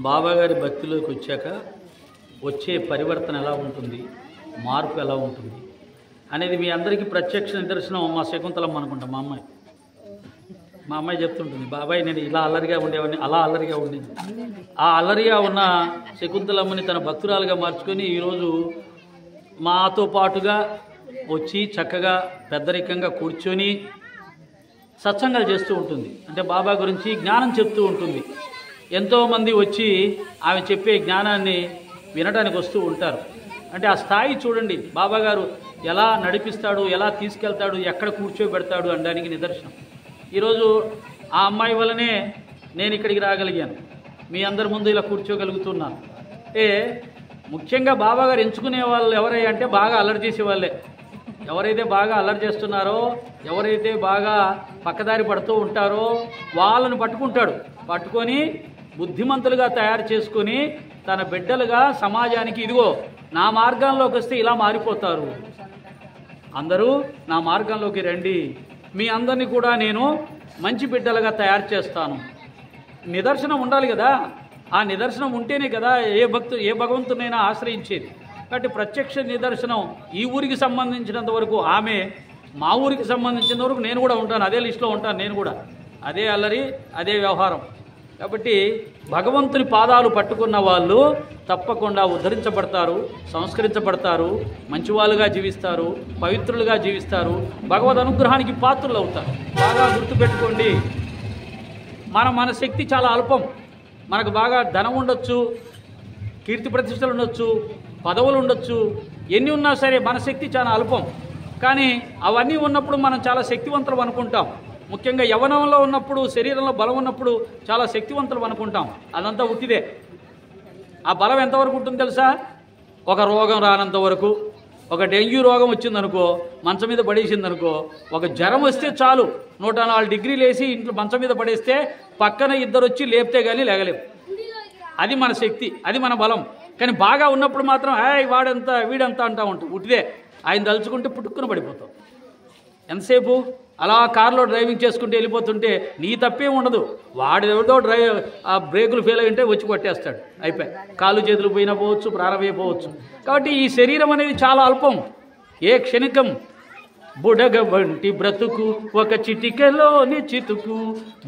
బాబాగారి భక్తిలోకి వచ్చాక వచ్చే పరివర్తన ఎలా ఉంటుంది, మార్పు ఎలా ఉంటుంది అనేది మీ అందరికీ ప్రత్యక్ష నిదర్శనం మా శకుంతలమ్మ అనుకుంటా. మా అమ్మాయి చెప్తుంటుంది, బాబాయ్ నేను ఇలా అల్లరిగా ఉండేవాడిని, అలా అల్లరిగా ఉండేది. ఆ అల్లరిగా ఉన్న శకుంతలమ్మని తన భక్తురాలుగా మార్చుకొని ఈరోజు మాతో పాటుగా వచ్చి చక్కగా పెద్దరికంగా కూర్చొని సత్సంగాలు చేస్తూ ఉంటుంది. అంటే బాబా గురించి జ్ఞానం చెప్తూ ఉంటుంది. ఎంతోమంది వచ్చి ఆమె చెప్పే జ్ఞానాన్ని వినడానికి వస్తూ ఉంటారు. అంటే ఆ స్థాయి చూడండి, బాబా గారు ఎలా నడిపిస్తాడు, ఎలా తీసుకెళ్తాడు, ఎక్కడ కూర్చోబెడతాడు అనడానికి నిదర్శనం. ఈరోజు ఆ అమ్మాయి వల్లనే నేను ఇక్కడికి రాగలిగాను, మీ అందరి ముందు ఇలా కూర్చోగలుగుతున్నాను. అంటే ముఖ్యంగా బాబా గారు ఎంచుకునే వాళ్ళు ఎవరై అంటే బాగా అల్లరి చేసే వాళ్ళే. ఎవరైతే బాగా అల్లరి చేస్తున్నారో, ఎవరైతే బాగా పక్కదారి పడుతూ ఉంటారో వాళ్ళని పట్టుకొని బుద్ధిమంతులుగా తయారు చేసుకొని తన బిడ్డలుగా సమాజానికి ఇదిగో నా మార్గంలోకి వస్తే ఇలా మారిపోతారు, అందరూ నా మార్గంలోకి రండి, మీ అందరినీ కూడా నేను మంచి బిడ్డలుగా తయారు చేస్తాను. నిదర్శనం ఉండాలి కదా, ఆ నిదర్శనం ఉంటేనే కదా ఏ భగవంతునైనా ఆశ్రయించేది. కాబట్టి ప్రత్యక్ష నిదర్శనం ఈ ఊరికి సంబంధించినంత వరకు ఆమె, మా ఊరికి సంబంధించినంత వరకు నేను కూడా ఉంటాను, అదే లిస్టులో ఉంటాను నేను కూడా, అదే అల్లరి అదే వ్యవహారం. కాబట్టి భగవంతుని పాదాలు పట్టుకున్న వాళ్ళు తప్పకుండా ఉద్ధరించబడతారు, సంస్కరించబడతారు, మంచివాళ్ళుగా జీవిస్తారు, పవిత్రులుగా జీవిస్తారు, భగవద్ అనుగ్రహానికి పాత్రులు అవుతారు. బాగా గుర్తుపెట్టుకోండి, మన శక్తి చాలా అల్పం. మనకు బాగా ధనం ఉండొచ్చు, కీర్తి ప్రతిష్టలు ఉండొచ్చు, పదవులు ఉండొచ్చు, ఎన్ని ఉన్నా సరే మన శక్తి చాలా అల్పం. కానీ అవన్నీ ఉన్నప్పుడు మనం చాలా శక్తివంతులు అనుకుంటాం. ముఖ్యంగా యవ్వనంలో ఉన్నప్పుడు, శరీరంలో బలం ఉన్నప్పుడు చాలా శక్తివంతులు అనుకుంటాం. అదంతా ఉట్టిదే. ఆ బలం ఎంతవరకు ఉంటుంది తెలుసా? ఒక రోగం రానంత వరకు. ఒక డెంగ్యూ రోగం వచ్చిందనుకో, మంచం మీద పడేసిందనుకో, ఒక జ్వరం వస్తే చాలు 104 డిగ్రీలు వేసి ఇంట్లో మంచం మీద పడేస్తే పక్కన ఇద్దరు వచ్చి లేపితే కానీ లేగలేము. అది మన శక్తి, అది మన బలం. కానీ బాగా ఉన్నప్పుడు మాత్రం వాడంతా వీడంతా అంటా ఉంటాం, ఉట్టిదే. ఆయన తలుచుకుంటే పుట్టుక్కున పడిపోతాం. ఎంతసేపు అలా కారులో డ్రైవింగ్ చేసుకుంటూ వెళ్ళిపోతుంటే నీ తప్పేం ఉండదు, వాడు ఎవరిదో ఆ బ్రేకులు ఫెయిల్ అయ్యింటే వచ్చి కొట్టేస్తాడు, అయిపోయి కాలు చేతులు పోయినా పోవచ్చు, ప్రారంభమైపోవచ్చు. కాబట్టి ఈ శరీరం అనేది చాలా అల్పం. ఏ క్షణికం బుడగ వంటి బ్రతుకు ఒక చిటికెలోని చితుకు,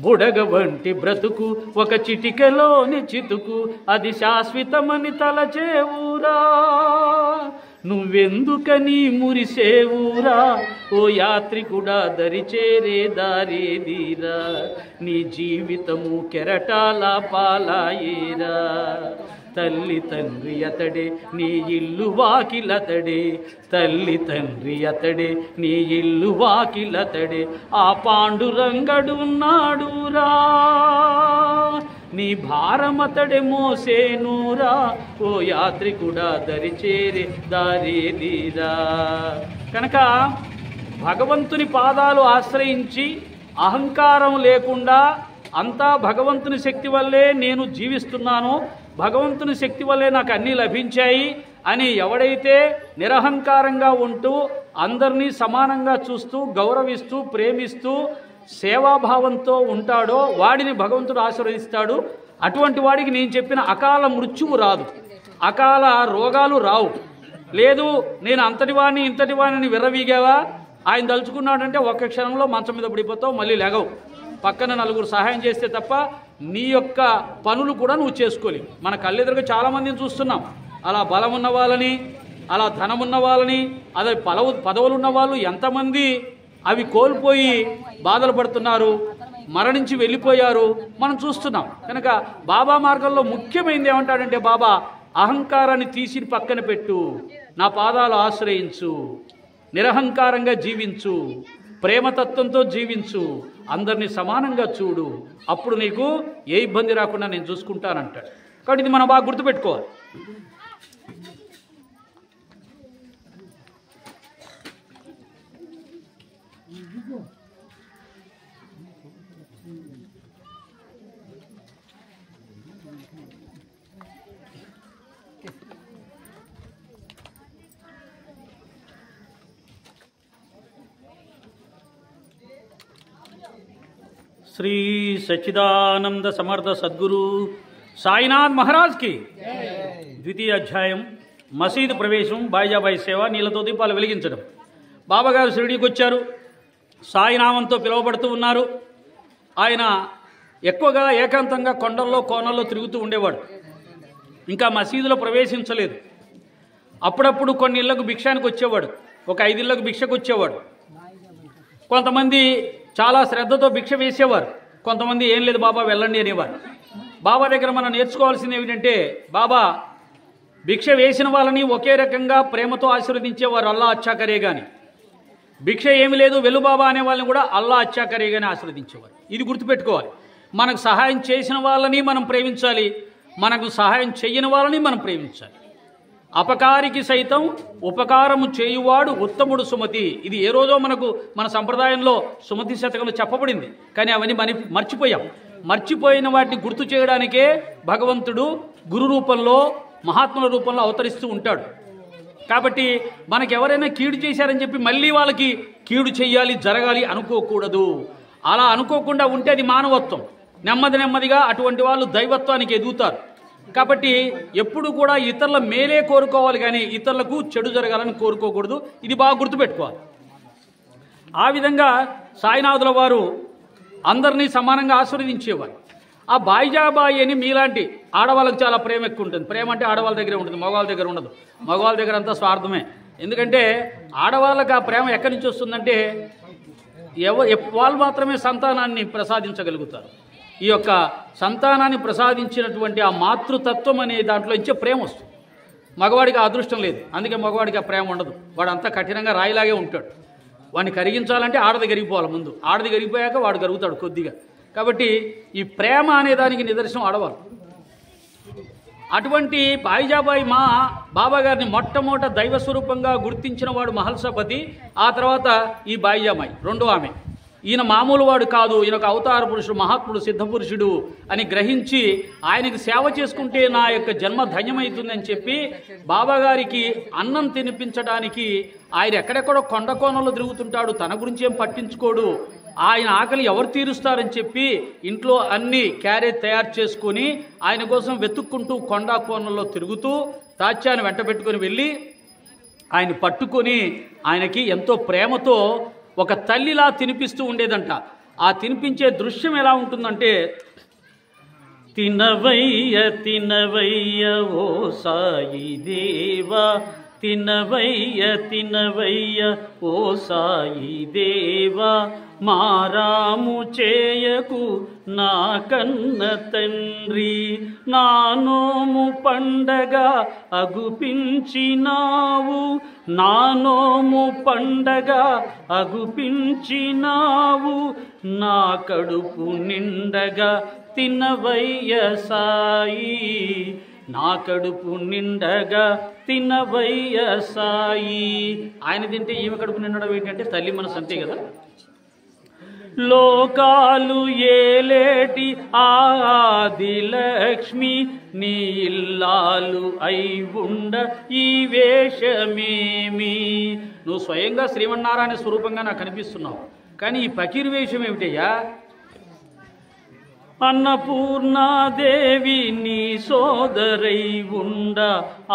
బుడగ వంటి బ్రతుకు ఒక చిటికెలోని చితుకు, అది శాశ్వతమని తలచేవురా, నువ్వెందుకని మురిసేవురా, ఓ యాత్రికుడా దరిచేరే దారేదీరా, నీ జీవితము కెరటాల పాలాయేరా, తల్లి తండ్రి అతడే నీ ఇల్లు వాకిలతడే, తల్లి తండ్రి అతడే నీ ఇల్లు వాకిలతడే, ఆ పాండురంగడున్నాడురా, నీ భారమతడే మోసేనురా, ఓ యాత్రికుడా దరిచేరే దారేదీరా. కనుక భగవంతుని పాదాలు ఆశ్రయించి అహంకారం లేకుండా అంతా భగవంతుని శక్తి వల్లే నేను జీవిస్తున్నాను, భగవంతుని శక్తి వల్లే నాకు అన్నీ లభించాయి అని ఎవడైతే నిరహంకారంగా ఉంటూ అందరినీ సమానంగా చూస్తూ గౌరవిస్తూ ప్రేమిస్తూ సేవాభావంతో ఉంటాడో వాడిని భగవంతుడు ఆశీర్వదిస్తాడు. అటువంటి వాడికి నేను చెప్పిన అకాల మృత్యువు రాదు, అకాల రోగాలు రావు. లేదు నేను అంతటివాణ్ణి ఇంతటివాణ్ణి విర్రవీగావా, ఆయన తలుచుకున్నాడంటే ఒక్క క్షణంలో మంచం మీద పడిపోతావు, మళ్ళీ లేగవు. పక్కన నలుగురు సహాయం చేస్తే తప్ప నీ యొక్క పనులు కూడా నువ్వు చేసుకోలేవు. మన కళ్ళెదురుగా చాలామందిని చూస్తున్నాం, అలా బలం ఉన్న వాళ్ళని, అలా ధనం ఉన్న వాళ్ళని, అదే పదవులు ఉన్న వాళ్ళు ఎంతమంది అవి కోల్పోయి బాధలు పడుతున్నారు, మరణించి వెళ్ళిపోయారు, మనం చూస్తున్నాం. కనుక బాబా మార్గంలో ముఖ్యమైనది ఏమంటాడంటే, బాబా అహంకారాన్ని తీసి పక్కన పెట్టు, నా పాదాలు ఆశ్రయించు, నిరహంకారంగా జీవించు, ప్రేమతత్వంతో జీవించు, అందరినీ సమానంగా చూడు, అప్పుడు నీకు ఏ ఇబ్బంది రాకుండా నేను చూసుకుంటానంటాడు. కాబట్టి ఇది మనం బాగా గుర్తుపెట్టుకోవాలి. శ్రీ సచ్చిదానంద సమర్థ సద్గురు సాయినాథ్ మహారాజ్కి. ద్వితీయ అధ్యాయం మసీదు ప్రవేశం, బాయిజాబాయి సేవ, నీళ్లతో దీపాలు వెలిగించడం. బాబాగారు షిరిడీకి వచ్చారు, సాయినామంతో పిలువబడుతూ ఉన్నారు. ఆయన ఎక్కువగా ఏకాంతంగా కొండల్లో కోనల్లో తిరుగుతూ ఉండేవాడు. ఇంకా మసీదులో ప్రవేశించలేదు. అప్పుడప్పుడు కొన్ని ఇళ్లకు భిక్షానికి వచ్చేవాడు, ఒక 5 ఇళ్లకు భిక్షకు వచ్చేవాడు. కొంతమంది చాలా శ్రద్ధతో భిక్ష వేసేవారు, కొంతమంది ఏం లేదు బాబా వెళ్ళండి అనేవారు. బాబా దగ్గర మనం నేర్చుకోవాల్సింది ఏమిటంటే, బాబా భిక్ష వేసిన వాళ్ళని ఒకే రకంగా ప్రేమతో ఆశీర్వదించేవారు, అల్లా అచ్చా కరేగాని. భిక్ష ఏమి లేదు వెళ్ళు బాబా అనే వాళ్ళని కూడా అల్లా అచ్చా కరేగాని ఆశీర్వదించేవారు. ఇది గుర్తుపెట్టుకోవాలి. మనకు సహాయం చేసిన వాళ్ళని మనం ప్రేమించాలి, మనకు సహాయం చేయని వాళ్ళని మనం ప్రేమించాలి. అపకారికి సైతం ఉపకారము చేయువాడు ఉత్తముడు సుమతి. ఇది ఏ రోజో మనకు మన సంప్రదాయంలో సుమతి శతకంలో చెప్పబడింది, కానీ అవన్నీ మర్చిపోయాం. మర్చిపోయిన వాటిని గుర్తు చేయడానికే భగవంతుడు గురు రూపంలో, మహాత్ముల రూపంలో అవతరిస్తూ ఉంటాడు. కాబట్టి మనకు ఎవరైనా కీడు చేశారని చెప్పి మళ్ళీ వాళ్ళకి కీడు చెయ్యాలి, జరగాలి అనుకోకూడదు. అలా అనుకోకుండా ఉంటే అది మానవత్వం. నెమ్మదిగా అటువంటి వాళ్ళు దైవత్వానికి ఎదుగుతారు. కాబట్టి ఎప్పుడు కూడా ఇతరుల మేలే కోరుకోవాలి, కానీ ఇతరులకు చెడు జరగాలని కోరుకోకూడదు. ఇది బాగా గుర్తుపెట్టుకోవాలి. ఆ విధంగా సాయినాథుల వారు అందరినీ సమానంగా ఆశీర్వదించేవారు. ఆ బాయిజాబాయి అని మీలాంటి ఆడవాళ్ళకి చాలా ప్రేమ ఎక్కువ ఉంటుంది. ప్రేమ అంటే ఆడవాళ్ళ దగ్గరే ఉంటుంది, మగవాళ్ళ దగ్గర ఉండదు. మగవాళ్ళ దగ్గర అంతా స్వార్థమే. ఎందుకంటే ఆడవాళ్ళకి ఆ ప్రేమ ఎక్కడి నుంచి వస్తుందంటే, వాళ్ళు మాత్రమే సంతానాన్ని ప్రసాదించగలుగుతారు. ఈ యొక్క సంతానాన్ని ప్రసాదించినటువంటి ఆ మాతృతత్వం అనే దాంట్లో నుంచే ప్రేమ వస్తుంది. మగవాడికి ఆ అదృష్టం లేదు, అందుకే మగవాడికి ఆ ప్రేమ ఉండదు. వాడు అంతా కఠినంగా రాయిలాగే ఉంటాడు. వాడిని కరిగించాలంటే ఆడది కరిగిపోవాలి ముందు, ఆడది కరిగిపోయాక వాడు కరుగుతాడు కొద్దిగా. కాబట్టి ఈ ప్రేమ అనే దానికి నిదర్శనం ఆడవాళ్ళు. అటువంటి బాయిజాబాయి మా బాబా గారిని మొట్టమొదట దైవ స్వరూపంగా గుర్తించిన వాడు మహల్సపతి. ఆ తర్వాత ఈ బాయిజాబాయి రెండో ఆమె. ఈయన మామూలు వాడు కాదు, ఈయన ఒక అవతార పురుషుడు, మహాత్ముడు, సిద్ధపురుషుడు అని గ్రహించి ఆయనకి సేవ చేసుకుంటే నా యొక్క జన్మ ధన్యమవుతుందని చెప్పి బాబాగారికి అన్నం తినిపించడానికి ఆయన ఎక్కడెక్కడో కొండ కోణంలో తిరుగుతుంటాడు, తన గురించి ఏం పట్టించుకోడు. ఆయన ఆకలి ఎవరు తీరుస్తారని చెప్పి ఇంట్లో అన్ని క్యారేజ్ తయారు చేసుకుని ఆయన కోసం వెతుక్కుంటూ కొండా కోణంలో తిరుగుతూ తాత్యాన్ని వెంట పెట్టుకుని వెళ్ళి ఆయన పట్టుకొని ఆయనకి ఎంతో ప్రేమతో ఒక తల్లిలా తినిపిస్తూ ఉండేదంట. ఆ తినిపించే దృశ్యం ఎలా ఉంటుందంటే, తినవయ్య తినవయ్య ఓ సాయి దేవా, తినవయ్య తినవయ్య ఓ సాయి దేవా, మారాము చేయకు నా కన్న తండ్రి, నా నోము పండగ అగుపించినావు, నా నోము పండగ అగుపించినావు, నా కడుపు నిండగా తినవయ్య సాయి, నా కడుపు నిండగా తినవయ్య సాయి. ఆయన తింటే ఈమె కడుపు నిండడం ఏంటంటే తల్లి మనసు, అంతే కదా. లోకాలు ఏలేటి ఆదిలక్ష్మి, నీ ఇల్లాలు అయి ఉండ ఈ వేషమేమి. నువ్వు స్వయంగా శ్రీమన్నారాయణ స్వరూపంగా నాకు కనిపిస్తున్నావు, కానీ ఈ పకీరు వేషం ఏమిటయ్యా? అన్నపూర్ణాదేవి నీ సోదరై ఉండ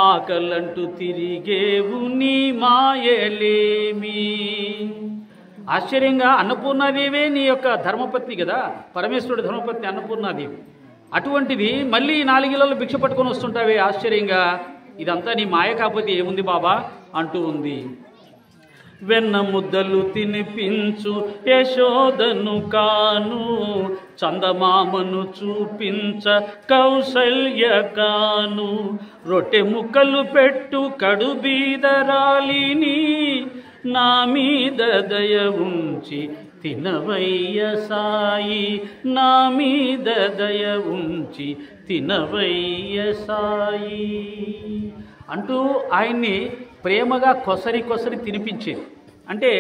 ఆకలంటూ తిరిగేవు నీ మాయలేమి. ఆశ్చర్యంగా అన్నపూర్ణాదేవే నీ యొక్క ధర్మపత్ని కదా, పరమేశ్వరుడు ధర్మపత్ని అన్నపూర్ణాదేవి. అటువంటిది మళ్ళీ 4 ఇళ్లలో భిక్ష పట్టుకొని వస్తుంటావే ఆశ్చర్యంగా. ఇదంతా నీ మాయ కాకపోతే ఏముంది బాబా అంటూ ఉంది. వెన్న ముద్దలు తినిపించు యశోదను కాను, చందమామను చూపించ కౌసల్య కాను, రొట్టె ముక్కలు పెట్టు కడు బీదరాలిని, నా మీద దయ ఉంచి తినవయ్య సాయి, నా మీద దయ ఉంచి తినవయ్య సాయి అంటూ ఆయన్ని ప్రేమగా కొసరి తినిపించేది. అంటే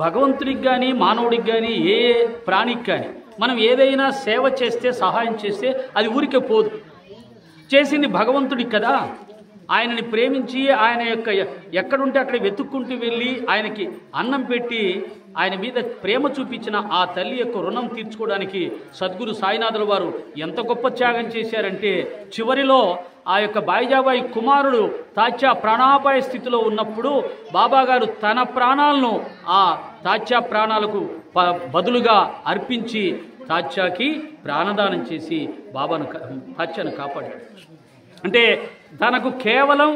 భగవంతుడికి కానీ మానవుడికి కానీ ఏ ప్రాణికి కానీ మనం ఏదైనా సేవ చేస్తే, సహాయం చేస్తే అది ఊరికే పోదు. చేసింది భగవంతుడికి కదా. ఆయనని ప్రేమించి ఆయన యొక్క ఎక్కడుంటే అక్కడ వెతుక్కుంటూ వెళ్ళి ఆయనకి అన్నం పెట్టి ఆయన మీద ప్రేమ చూపించిన ఆ తల్లి యొక్క రుణం తీర్చుకోవడానికి సద్గురు సాయినాథుల వారు ఎంత గొప్ప త్యాగం చేశారంటే, చివరిలో ఆ యొక్క బాయిజాబాయి కుమారుడు తాత్యా ప్రాణాపాయ స్థితిలో ఉన్నప్పుడు బాబాగారు తన ప్రాణాలను ఆ తాత్యా ప్రాణాలకు బదులుగా అర్పించి తాత్యాకి ప్రాణదానం చేసి తాత్యాను కాపాడాడు. అంటే తనకు కేవలం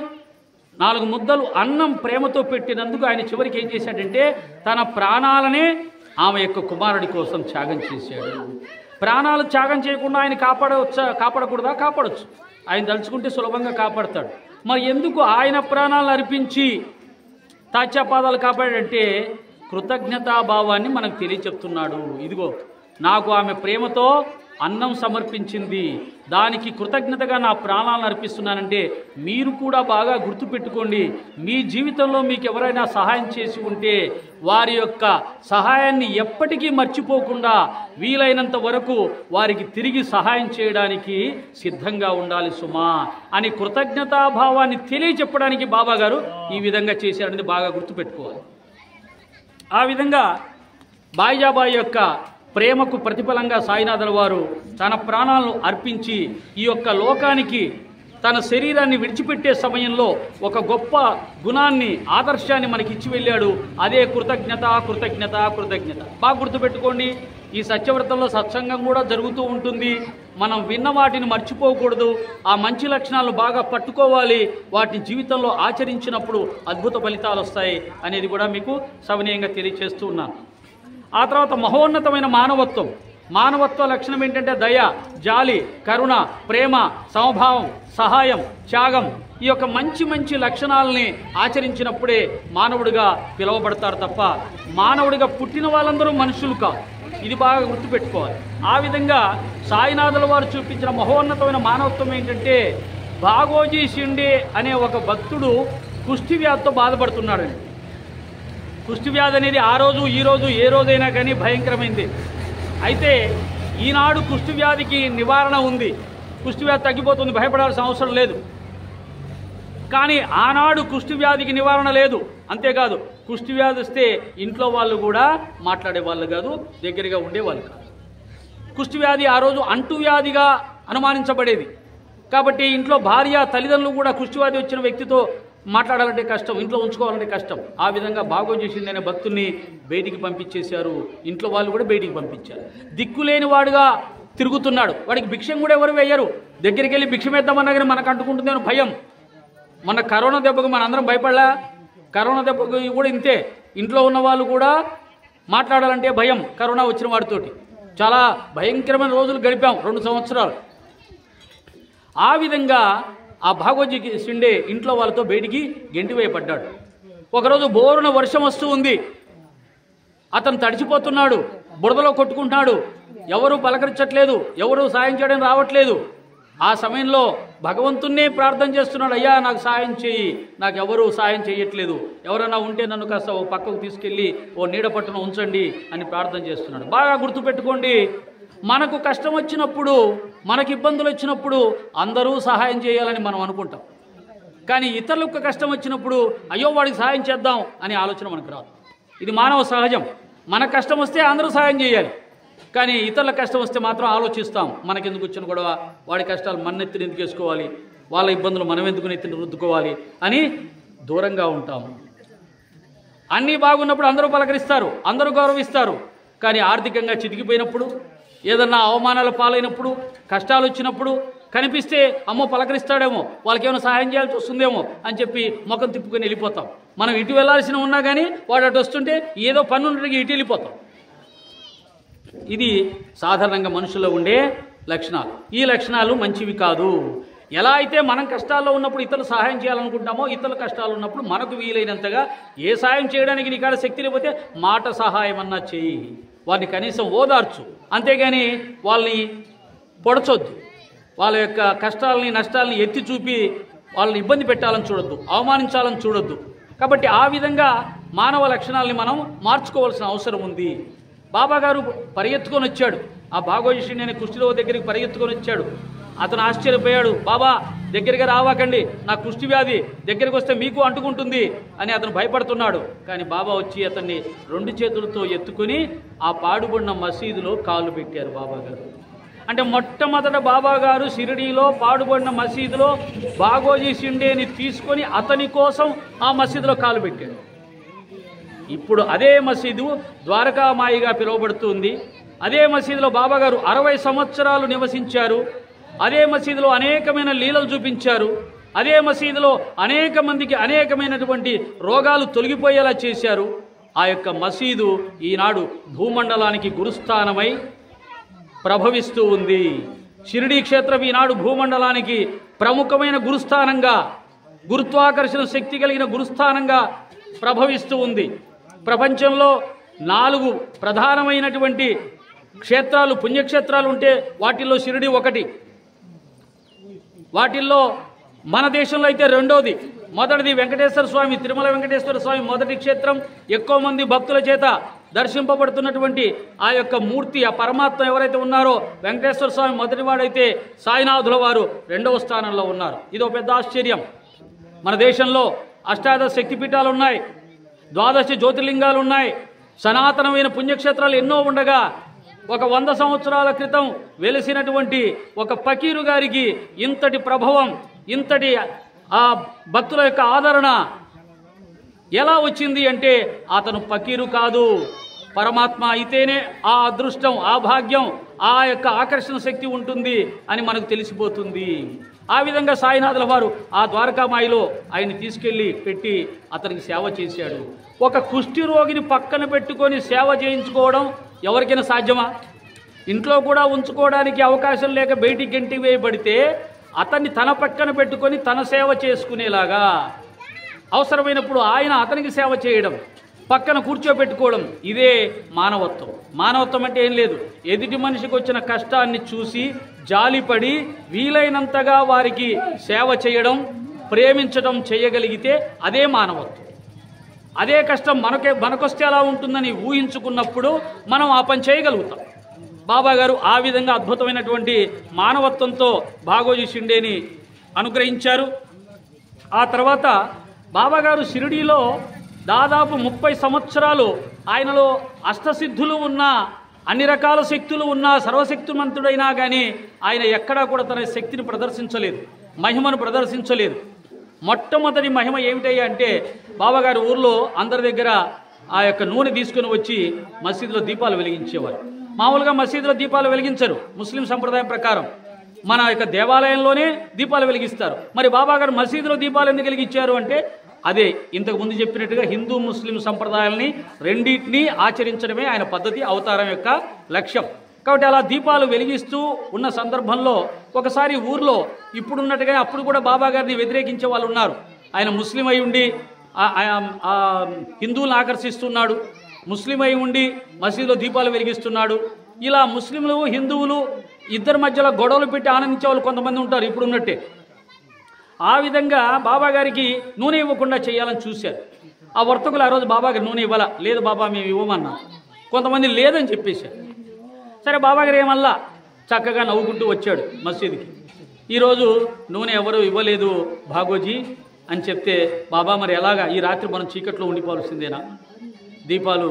4 ముద్దలు అన్నం ప్రేమతో పెట్టినందుకు ఆయన చివరికి ఏం చేశాడంటే తన ప్రాణాలనే ఆమె యొక్క కుమారుడి కోసం త్యాగం చేశాడు. ప్రాణాలు త్యాగం చేయకుండా ఆయన కాపాడకూడదా? కాపాడొచ్చు. ఆయన తలుచుకుంటే సులభంగా కాపాడతాడు. మరి ఎందుకు ఆయన ప్రాణాలను అర్పించి తాత్యా పాదాలు కాపాడంటే కృతజ్ఞతాభావాన్ని మనకు తెలియచెప్తున్నాడు. ఇదిగో నాకు ఆమె ప్రేమతో అన్నం సమర్పించింది, దానికి కృతజ్ఞతగా నా ప్రాణాలను అర్పిస్తున్నానంటే మీరు కూడా బాగా గుర్తుపెట్టుకోండి. మీ జీవితంలో మీకు ఎవరైనా సహాయం చేసి ఉంటే వారి యొక్క సహాయాన్ని ఎప్పటికీ మర్చిపోకుండా వీలైనంత వరకు వారికి తిరిగి సహాయం చేయడానికి సిద్ధంగా ఉండాలి సుమా అని కృతజ్ఞతాభావాన్ని తెలియచెప్పడానికి బాబాగారు ఈ విధంగా చేశారనేది బాగా గుర్తుపెట్టుకోవాలి. ఆ విధంగా బాయిజాబాయి యొక్క ప్రేమకు ప్రతిఫలంగా సాయినాథుల వారు తన ప్రాణాలను అర్పించి ఈ యొక్క లోకానికి తన శరీరాన్ని విడిచిపెట్టే సమయంలో ఒక గొప్ప గుణాన్ని, ఆదర్శాన్ని మనకి ఇచ్చి వెళ్ళాడు. అదే కృతజ్ఞత. కృతజ్ఞత కృతజ్ఞత బాగా గుర్తుపెట్టుకోండి. ఈ సత్యవ్రతంలో సత్సంగం కూడా జరుగుతూ ఉంటుంది. మనం విన్న వాటిని మర్చిపోకూడదు. ఆ మంచి లక్షణాలను బాగా పట్టుకోవాలి. వాటిని జీవితంలో ఆచరించినప్పుడు అద్భుత ఫలితాలు వస్తాయి అనేది కూడా మీకు సవినయంగా తెలియజేస్తూ ఉన్నాను. ఆ తర్వాత మహోన్నతమైన మానవత్వ లక్షణం ఏంటంటే దయ, జాలి, కరుణ, ప్రేమ, సమభావం, సహాయం, త్యాగం. ఈ యొక్క మంచి లక్షణాలని ఆచరించినప్పుడే మానవుడిగా పిలువబడతారు తప్ప మానవుడిగా పుట్టిన వాళ్ళందరూ మనుషులు కాదు. ఇది బాగా గుర్తుపెట్టుకోవాలి. ఆ విధంగా సాయినాథుల వారు చూపించిన మహోన్నతమైన మానవత్వం ఏంటంటే, భాగోజీ షిండే అనే ఒక భక్తుడు కుష్టి వ్యాధితో బాధపడుతున్నాడండి. కుష్టి వ్యాధి అనేది ఆ రోజు ఈ రోజు ఏ రోజైనా కానీ భయంకరమైంది. అయితే ఈనాడు కుష్టి వ్యాధికి నివారణ ఉంది. కుష్టి వ్యాధి తగ్గిపోతుంది, భయపడాల్సిన అవసరం లేదు. కానీ ఆనాడు కుష్టి వ్యాధికి నివారణ లేదు. అంతేకాదు కుష్టి వ్యాధి వస్తే ఇంట్లో వాళ్ళు కూడా మాట్లాడే వాళ్ళు కాదు, దగ్గరగా ఉండేవాళ్ళు కాదు. కుష్టి వ్యాధి ఆ రోజు అంటువ్యాధిగా అనుమానించబడేది. కాబట్టి ఇంట్లో భార్య, తల్లిదండ్రులు కూడా కుష్టి వ్యాధి వచ్చిన వ్యక్తితో మాట్లాడాలంటే కష్టం, ఇంట్లో ఉంచుకోవాలంటే కష్టం. ఆ విధంగా భాగోజీ షిండే అనే భక్తుల్ని బయటికి పంపించేశారు. ఇంట్లో వాళ్ళు కూడా బయటికి పంపించారు. దిక్కులేని వాడుగా తిరుగుతున్నాడు. వాడికి భిక్షం కూడా ఎవరు వేయరు. దగ్గరికి వెళ్ళి భిక్షం వేద్దామన్నా కానీ మనకు అంటుకుంటుందేమో భయం. మన కరోనా దెబ్బకు మన అందరం భయపడలా? కరోనా దెబ్బకు కూడా ఇంతే. ఇంట్లో ఉన్న వాళ్ళు కూడా మాట్లాడాలంటే భయం. కరోనా వచ్చిన వాడితోటి చాలా భయంకరమైన రోజులు గడిపాం 2 సంవత్సరాలు. ఆ విధంగా ఆ భాగోజీ షిండే ఇంట్లో వాళ్ళతో బయటికి గెంటివేయబడ్డాడు. ఒకరోజు బోరున వర్షం వస్తూ ఉంది. అతను తడిచిపోతున్నాడు, బురదలో కొట్టుకుంటున్నాడు. ఎవరు పలకరించట్లేదు, ఎవరు సాయం చేయడానికి రావట్లేదు. ఆ సమయంలో భగవంతున్నే ప్రార్థన చేస్తున్నాడు, అయ్యా నాకు సాయం చేయి, నాకు ఎవరు సాయం చేయట్లేదు, ఎవరైనా ఉంటే నన్ను కాస్త ఓ పక్కకు తీసుకెళ్ళి ఓ నీడ పట్టున ఉంచండి అని ప్రార్థన చేస్తున్నాడు. బాగా గుర్తుపెట్టుకోండి, మనకు కష్టం వచ్చినప్పుడు, మనకు ఇబ్బందులు వచ్చినప్పుడు అందరూ సహాయం చేయాలని మనం అనుకుంటాం. కానీ ఇతరులకు కష్టం వచ్చినప్పుడు అయ్యో వాడికి సహాయం చేద్దాం అనే ఆలోచన మనకు రాదు. ఇది మానవ సహజం. మన కష్టం వస్తే అందరూ సహాయం చేయాలి, కానీ ఇతరుల కష్టం వస్తే మాత్రం ఆలోచిస్తాం. మనకెందుకు వచ్చిన గొడవ, వాడి కష్టాలు మన ఎత్తున ఎందుకు వేసుకోవాలి, వాళ్ళ ఇబ్బందులు మనం ఎందుకు ఎత్తున రుద్దుకోవాలి అని దూరంగా ఉంటాము. అన్నీ బాగున్నప్పుడు అందరూ పలకరిస్తారు, అందరూ గౌరవిస్తారు. కానీ ఆర్థికంగా చితికిపోయినప్పుడు, ఏదన్నా అవమానాల పాలైనప్పుడు, కష్టాలు వచ్చినప్పుడు కనిపిస్తే అమ్మో పలకరిస్తాడేమో, వాళ్ళకి ఏమైనా సహాయం చేయాల్సి వస్తుందేమో అని చెప్పి ముఖం తిప్పుకొని వెళ్ళిపోతాం. మనం ఇటు వెళ్ళాల్సిన ఉన్నా కానీ వాడు అటు వస్తుంటే ఏదో పన్నుండి ఇటు వెళ్ళిపోతాం. ఇది సాధారణంగా మనుషుల్లో ఉండే లక్షణాలు. ఈ లక్షణాలు మంచివి కాదు. ఎలా అయితే మనం కష్టాల్లో ఉన్నప్పుడు ఇతరులు సహాయం చేయాలనుకుంటామో, ఇతరుల కష్టాలు ఉన్నప్పుడు మనకు వీలైనంతగా ఏ సహాయం చేయడానికి నీకాడ శక్తి లేకపోతే మాట సహాయం అన్నా చేయి, వారిని కనీసం ఓదార్చు. అంతేగాని వాళ్ళని పొడచొద్దు, వాళ్ళ యొక్క కష్టాలని నష్టాలని ఎత్తి చూపి వాళ్ళని ఇబ్బంది పెట్టాలని చూడొద్దు, అవమానించాలని చూడొద్దు. కాబట్టి ఆ విధంగా మానవ లక్షణాలని మనం మార్చుకోవాల్సిన అవసరం ఉంది. బాబాగారు పరిగెత్తుకొని వచ్చాడు. ఆ భాగోజీ షిండే అనే కుష్ఠరోగి దగ్గరికి పరిగెత్తుకొని వచ్చాడు. అతను ఆశ్చర్యపోయాడు. బాబా దగ్గరికి రావాకండి, నా కుష్టి వ్యాధి, దగ్గరికి వస్తే మీకు అంటుకుంటుంది అని అతను భయపడుతున్నాడు. కానీ బాబా వచ్చి అతన్ని 2 చేతులతో ఎత్తుకుని ఆ పాడుబడిన మసీదులో కాళ్ళు పెట్టారు బాబాగారు. అంటే మొట్టమొదట బాబాగారు షిరిడీలో పాడుబడిన మసీదులో బాగోజీ షిండేని తీసుకొని అతని కోసం ఆ మసీదులో కాలు పెట్టాడు. ఇప్పుడు అదే మసీదు ద్వారకామాయిగా పిలువబడుతుంది. అదే మసీదులో బాబాగారు 60 సంవత్సరాలు నివసించారు. అదే మసీదులో అనేకమైన లీలలు చూపించారు. అదే మసీదులో అనేక మందికి అనేకమైనటువంటి రోగాలు తొలగిపోయేలా చేశారు. ఆ యొక్క మసీదు ఈనాడు భూమండలానికి గురుస్థానమై ప్రభవిస్తూ ఉంది. షిరిడీ క్షేత్రం ఈనాడు భూమండలానికి ప్రముఖమైన గురుస్థానంగా, గురుత్వాకర్షణ శక్తి కలిగిన గురుస్థానంగా ప్రభవిస్తూ ఉంది. ప్రపంచంలో 4 ప్రధానమైనటువంటి క్షేత్రాలు, పుణ్యక్షేత్రాలు ఉంటే వాటిల్లో షిరిడీ ఒకటి. వాటిల్లో మన దేశంలో అయితే రెండోది. మొదటిది వెంకటేశ్వర స్వామి, తిరుమల వెంకటేశ్వర స్వామి మొదటి క్షేత్రం. ఎక్కువ మంది భక్తుల చేత దర్శింపబడుతున్నటువంటి ఆ యొక్క మూర్తి, ఆ పరమాత్మ ఎవరైతే ఉన్నారో వెంకటేశ్వర స్వామి మొదటివాడైతే సాయినాథుల వారు 2వ స్థానంలో ఉన్నారు. ఇదో పెద్ద ఆశ్చర్యం. మన దేశంలో అష్టాదశ శక్తిపీఠాలు ఉన్నాయి, 12 జ్యోతిర్లింగాలు ఉన్నాయి, సనాతనమైన పుణ్యక్షేత్రాలు ఎన్నో ఉండగా ఒక 100 సంవత్సరాల క్రితం వెలిసినటువంటి ఒక ఫకీరు గారికి ఇంతటి ప్రభావం, ఇంతటి ఆ భక్తుల యొక్క ఆదరణ ఎలా వచ్చింది అంటే అతను ఫకీరు కాదు, పరమాత్మ అయితేనే ఆ అదృష్టం, ఆ భాగ్యం, ఆ యొక్క ఆకర్షణ శక్తి ఉంటుంది అని మనకు తెలిసిపోతుంది. ఆ విధంగా సాయినాథుల వారు ఆ ద్వారకామాయిలో ఆయన్ని తీసుకెళ్ళి పెట్టి అతనికి సేవ చేశాడు. ఒక కుష్టి రోగిని పక్కన పెట్టుకొని సేవ చేయించుకోవడం ఎవరికైనా సాధ్యమా? ఇంట్లో కూడా ఉంచుకోవడానికి అవకాశం లేక బయటికి గెంటి వేయబడితే అతన్ని తన పక్కన పెట్టుకొని తన సేవ చేసుకునేలాగా, అవసరమైనప్పుడు ఆయన అతనికి సేవ చేయడం, పక్కన కూర్చోబెట్టుకోవడం, ఇదే మానవత్వం. మానవత్వం అంటే ఏం లేదు, ఎదుటి మనిషికి వచ్చిన కష్టాన్ని చూసి జాలిపడి వీలైనంతగా వారికి సేవ చేయడం, ప్రేమించడం చేయగలిగితే అదే మానవత్వం. అదే కష్టం మనకొస్తే ఎలా ఉంటుందని ఊహించుకున్నప్పుడు మనం ఆ పని చేయగలుగుతాం. బాబాగారు ఆ విధంగా అద్భుతమైనటువంటి మానవత్వంతో బాగోజీ షిండేని అనుగ్రహించారు. ఆ తర్వాత బాబాగారు షిరిడీలో దాదాపు 30 సంవత్సరాలు ఆయనలో అష్టసిద్ధులు ఉన్నా, అన్ని రకాల శక్తులు ఉన్నా, సర్వశక్తిమంతుడైనా కానీ ఆయన ఎక్కడా కూడా తన శక్తిని ప్రదర్శించలేదు, మహిమను ప్రదర్శించలేదు. మొట్టమొదటి మహిమ ఏమిటయ్యా అంటే బాబాగారు ఊర్లో అందరి దగ్గర ఆ యొక్క నూనె తీసుకుని వచ్చి మసీదులో దీపాలు వెలిగించేవారు. మామూలుగా మసీదులో దీపాలు వెలిగించరు, ముస్లిం సంప్రదాయం ప్రకారం మన యొక్క దేవాలయంలోనే దీపాలు వెలిగిస్తారు. మరి బాబాగారు మసీదులో దీపాలు ఎందుకు వెలిగించారు అంటే అదే ఇంతకు ముందు చెప్పినట్టుగా హిందూ ముస్లిం సంప్రదాయాల్ని రెండింటినీ ఆచరించడమే ఆయన పద్ధతి, అవతారం యొక్క లక్ష్యం. కాబట్టి అలా దీపాలు వెలిగిస్తూ ఉన్న సందర్భంలో ఒకసారి ఊర్లో ఇప్పుడున్నట్టుగా అప్పుడు కూడా బాబాగారిని వ్యతిరేకించే వాళ్ళు ఉన్నారు. ఆయన ముస్లిం అయి ఉండి హిందువులను ఆకర్షిస్తున్నాడు, ముస్లిం అయి ఉండి మసీదులో దీపాలు వెలిగిస్తున్నాడు. ఇలా ముస్లింలు హిందువులు ఇద్దరి మధ్యలో గొడవలు పెట్టి ఆనందించే వాళ్ళు కొంతమంది ఉంటారు ఇప్పుడున్నట్టే. ఆ విధంగా బాబాగారికి నూనె ఇవ్వకుండా చేయాలని చూశారు. ఆ వర్తకులు ఆ రోజు బాబాగారు నూనె ఇవ్వాలా, లేదు బాబా మేము ఇవ్వమన్నా. కొంతమంది లేదని చెప్పేశారు. సరే బాబాగారు ఏమల్లా చక్కగా నవ్వుకుంటూ వచ్చాడు మసీదుకి. ఈరోజు నూనె ఎవరు ఇవ్వలేదు బాగోజీ అని చెప్తే, బాబా మరి ఎలాగా, ఈ రాత్రి మనం చీకట్లో ఉండిపోవాల్సిందేనా, దీపాలు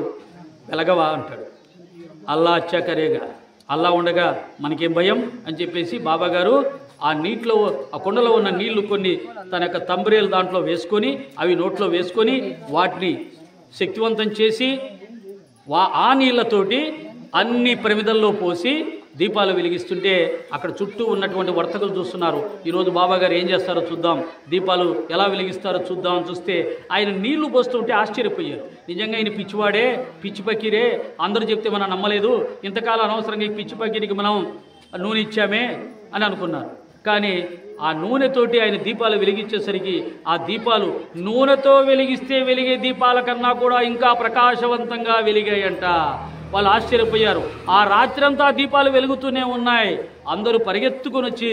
వెలగవా అంటాడు. అల్లా అచ్చా కరేగా, అల్లా ఉండగా మనకేం భయం అని చెప్పేసి బాబాగారు ఆ నీటిలో, ఆ కుండలో ఉన్న నీళ్లు కొన్ని తన యొక్క తంబరేలు దాంట్లో వేసుకొని అవి నోట్లో వేసుకొని వాటిని శక్తివంతం చేసి ఆ నీళ్లతోటి అన్ని ప్రమిదల్లో పోసి దీపాలు వెలిగిస్తుంటే అక్కడ చుట్టూ ఉన్నటువంటి వర్తకులు చూస్తున్నారు. ఈరోజు బాబాగారు ఏం చేస్తారో చూద్దాం, దీపాలు ఎలా వెలిగిస్తారో చూద్దాం అని చూస్తే ఆయన నీళ్లు పోస్తుంటే ఆశ్చర్యపోయారు. నిజంగా ఆయన పిచ్చివాడే, పిచ్చి పకీరే, అందరూ చెప్తే మనం నమ్మలేదు, ఇంతకాలం అనవసరంగా ఈ పిచ్చి పకీరికి మనం నూనె ఇచ్చామే అని అనుకున్నారు. కానీ ఆ నూనెతోటి ఆయన దీపాలు వెలిగించేసరికి ఆ దీపాలు నూనెతో వెలిగిస్తే వెలిగే దీపాల కన్నా కూడా ఇంకా ప్రకాశవంతంగా వెలిగాయంట. వాళ్ళు ఆశ్చర్యపోయారు. ఆ రాత్రంతా దీపాలు వెలుగుతూనే ఉన్నాయి. అందరూ పరిగెత్తుకొని వచ్చి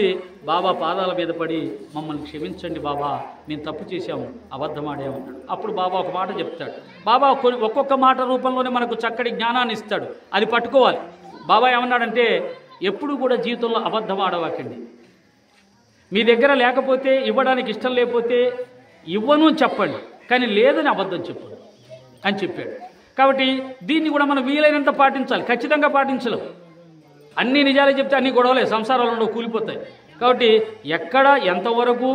బాబా పాదాల మీద పడి, మమ్మల్ని క్షమించండి బాబా, మేము తప్పు చేశాము, అబద్ధమాడాము. అప్పుడు బాబా ఒక మాట చెప్తాడు. బాబా ఒక్కొక్క మాట రూపంలోనే మనకు చక్కటి జ్ఞానాన్ని ఇస్తాడు, అది పట్టుకోవాలి. బాబా ఏమన్నాడంటే, ఎప్పుడు కూడా జీవితంలో అబద్ధం ఆడవాకండి, మీ దగ్గర లేకపోతే, ఇవ్వడానికి ఇష్టం లేకపోతే ఇవ్వను అని చెప్పండి, కానీ లేదని అబద్ధం చెప్పండి అని చెప్పాడు. కాబట్టి దీన్ని కూడా మనం వీలైనంత పాటించాలి. ఖచ్చితంగా పాటించలేం. అన్ని నిజాలే చెప్తే అన్ని గొడవలే, సంసారాలలో కూలిపోతాయి. కాబట్టి ఎక్కడ ఎంతవరకు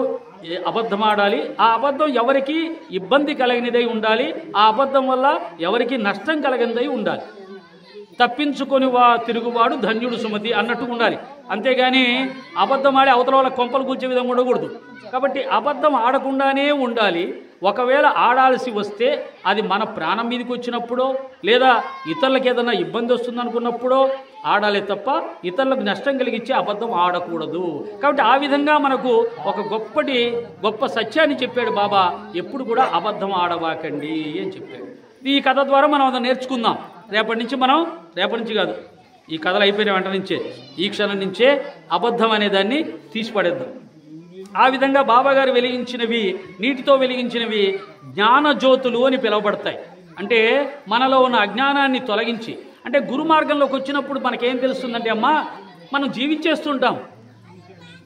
అబద్ధం ఆడాలి, ఆ అబద్ధం ఎవరికి ఇబ్బంది కలిగినదై ఉండాలి, ఆ అబద్ధం వల్ల ఎవరికి నష్టం కలిగినదై ఉండాలి. తప్పించుకొని తిరుగువాడు ధన్యుడు సుమతి అన్నట్టు ఉండాలి. అంతేగాని అబద్ధం ఆడి అవతల వాళ్ళ కొంపలు కూర్చే విధంగా ఉండకూడదు. కాబట్టి అబద్ధం ఆడకుండానే ఉండాలి. ఒకవేళ ఆడాల్సి వస్తే అది మన ప్రాణం మీదకి వచ్చినప్పుడో లేదా ఇతరులకు ఏదైనా ఇబ్బంది వస్తుంది అనుకున్నప్పుడో ఆడాలి తప్ప ఇతరులకు నష్టం కలిగించే అబద్ధం ఆడకూడదు. కాబట్టి ఆ విధంగా మనకు ఒక గొప్ప సత్యాన్ని చెప్పాడు బాబా. ఎప్పుడు కూడా అబద్ధం ఆడవాకండి అని చెప్పాడు. ఈ కథ ద్వారా మనం అది నేర్చుకుందాం. రేపటి నుంచి కాదు, ఈ కథలు అయిపోయిన వెంట నుంచే, ఈ క్షణం నుంచే అబద్ధం అనేదాన్ని తీసిపడేద్దాం. ఆ విధంగా బాబాగారు వెలిగించినవి, నీటితో వెలిగించినవి జ్ఞానజ్యోతులు అని పిలువబడతాయి. అంటే మనలో ఉన్న అజ్ఞానాన్ని తొలగించి, అంటే గురు మార్గంలోకి వచ్చినప్పుడు మనకేం తెలుస్తుందంటే, అమ్మా మనం జీవించేస్తుంటాం,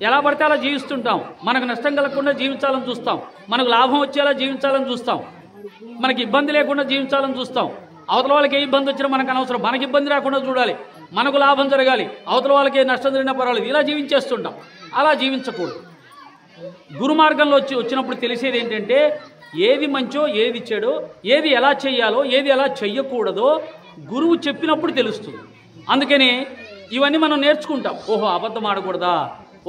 ఎలా పడితే అలా జీవిస్తుంటాం, మనకు నష్టం కలగకుండా జీవించాలని చూస్తాం, మనకు లాభం వచ్చేలా జీవించాలని చూస్తాం, మనకి ఇబ్బంది లేకుండా జీవించాలని చూస్తాం. అవతల వాళ్ళకి ఏ ఇబ్బంది వచ్చినా మనకు అనవసరం, మనకి ఇబ్బంది రాకుండా చూడాలి, మనకు లాభం జరగాలి, అవతల వాళ్ళకి నష్టం జరిగినా పర్వాలేదు, ఇలా జీవించేస్తుంటాం. అలా జీవించకూడదు. గురు మార్గంలో వచ్చినప్పుడు తెలిసేది ఏంటంటే, ఏది మంచో ఏది చెడో, ఏది ఎలా చెయ్యాలో ఏది ఎలా చెయ్యకూడదో గురువు చెప్పినప్పుడు తెలుస్తుంది. అందుకని ఇవన్నీ మనం నేర్చుకుంటాం. ఓహో అబద్ధం ఆడకూడదా,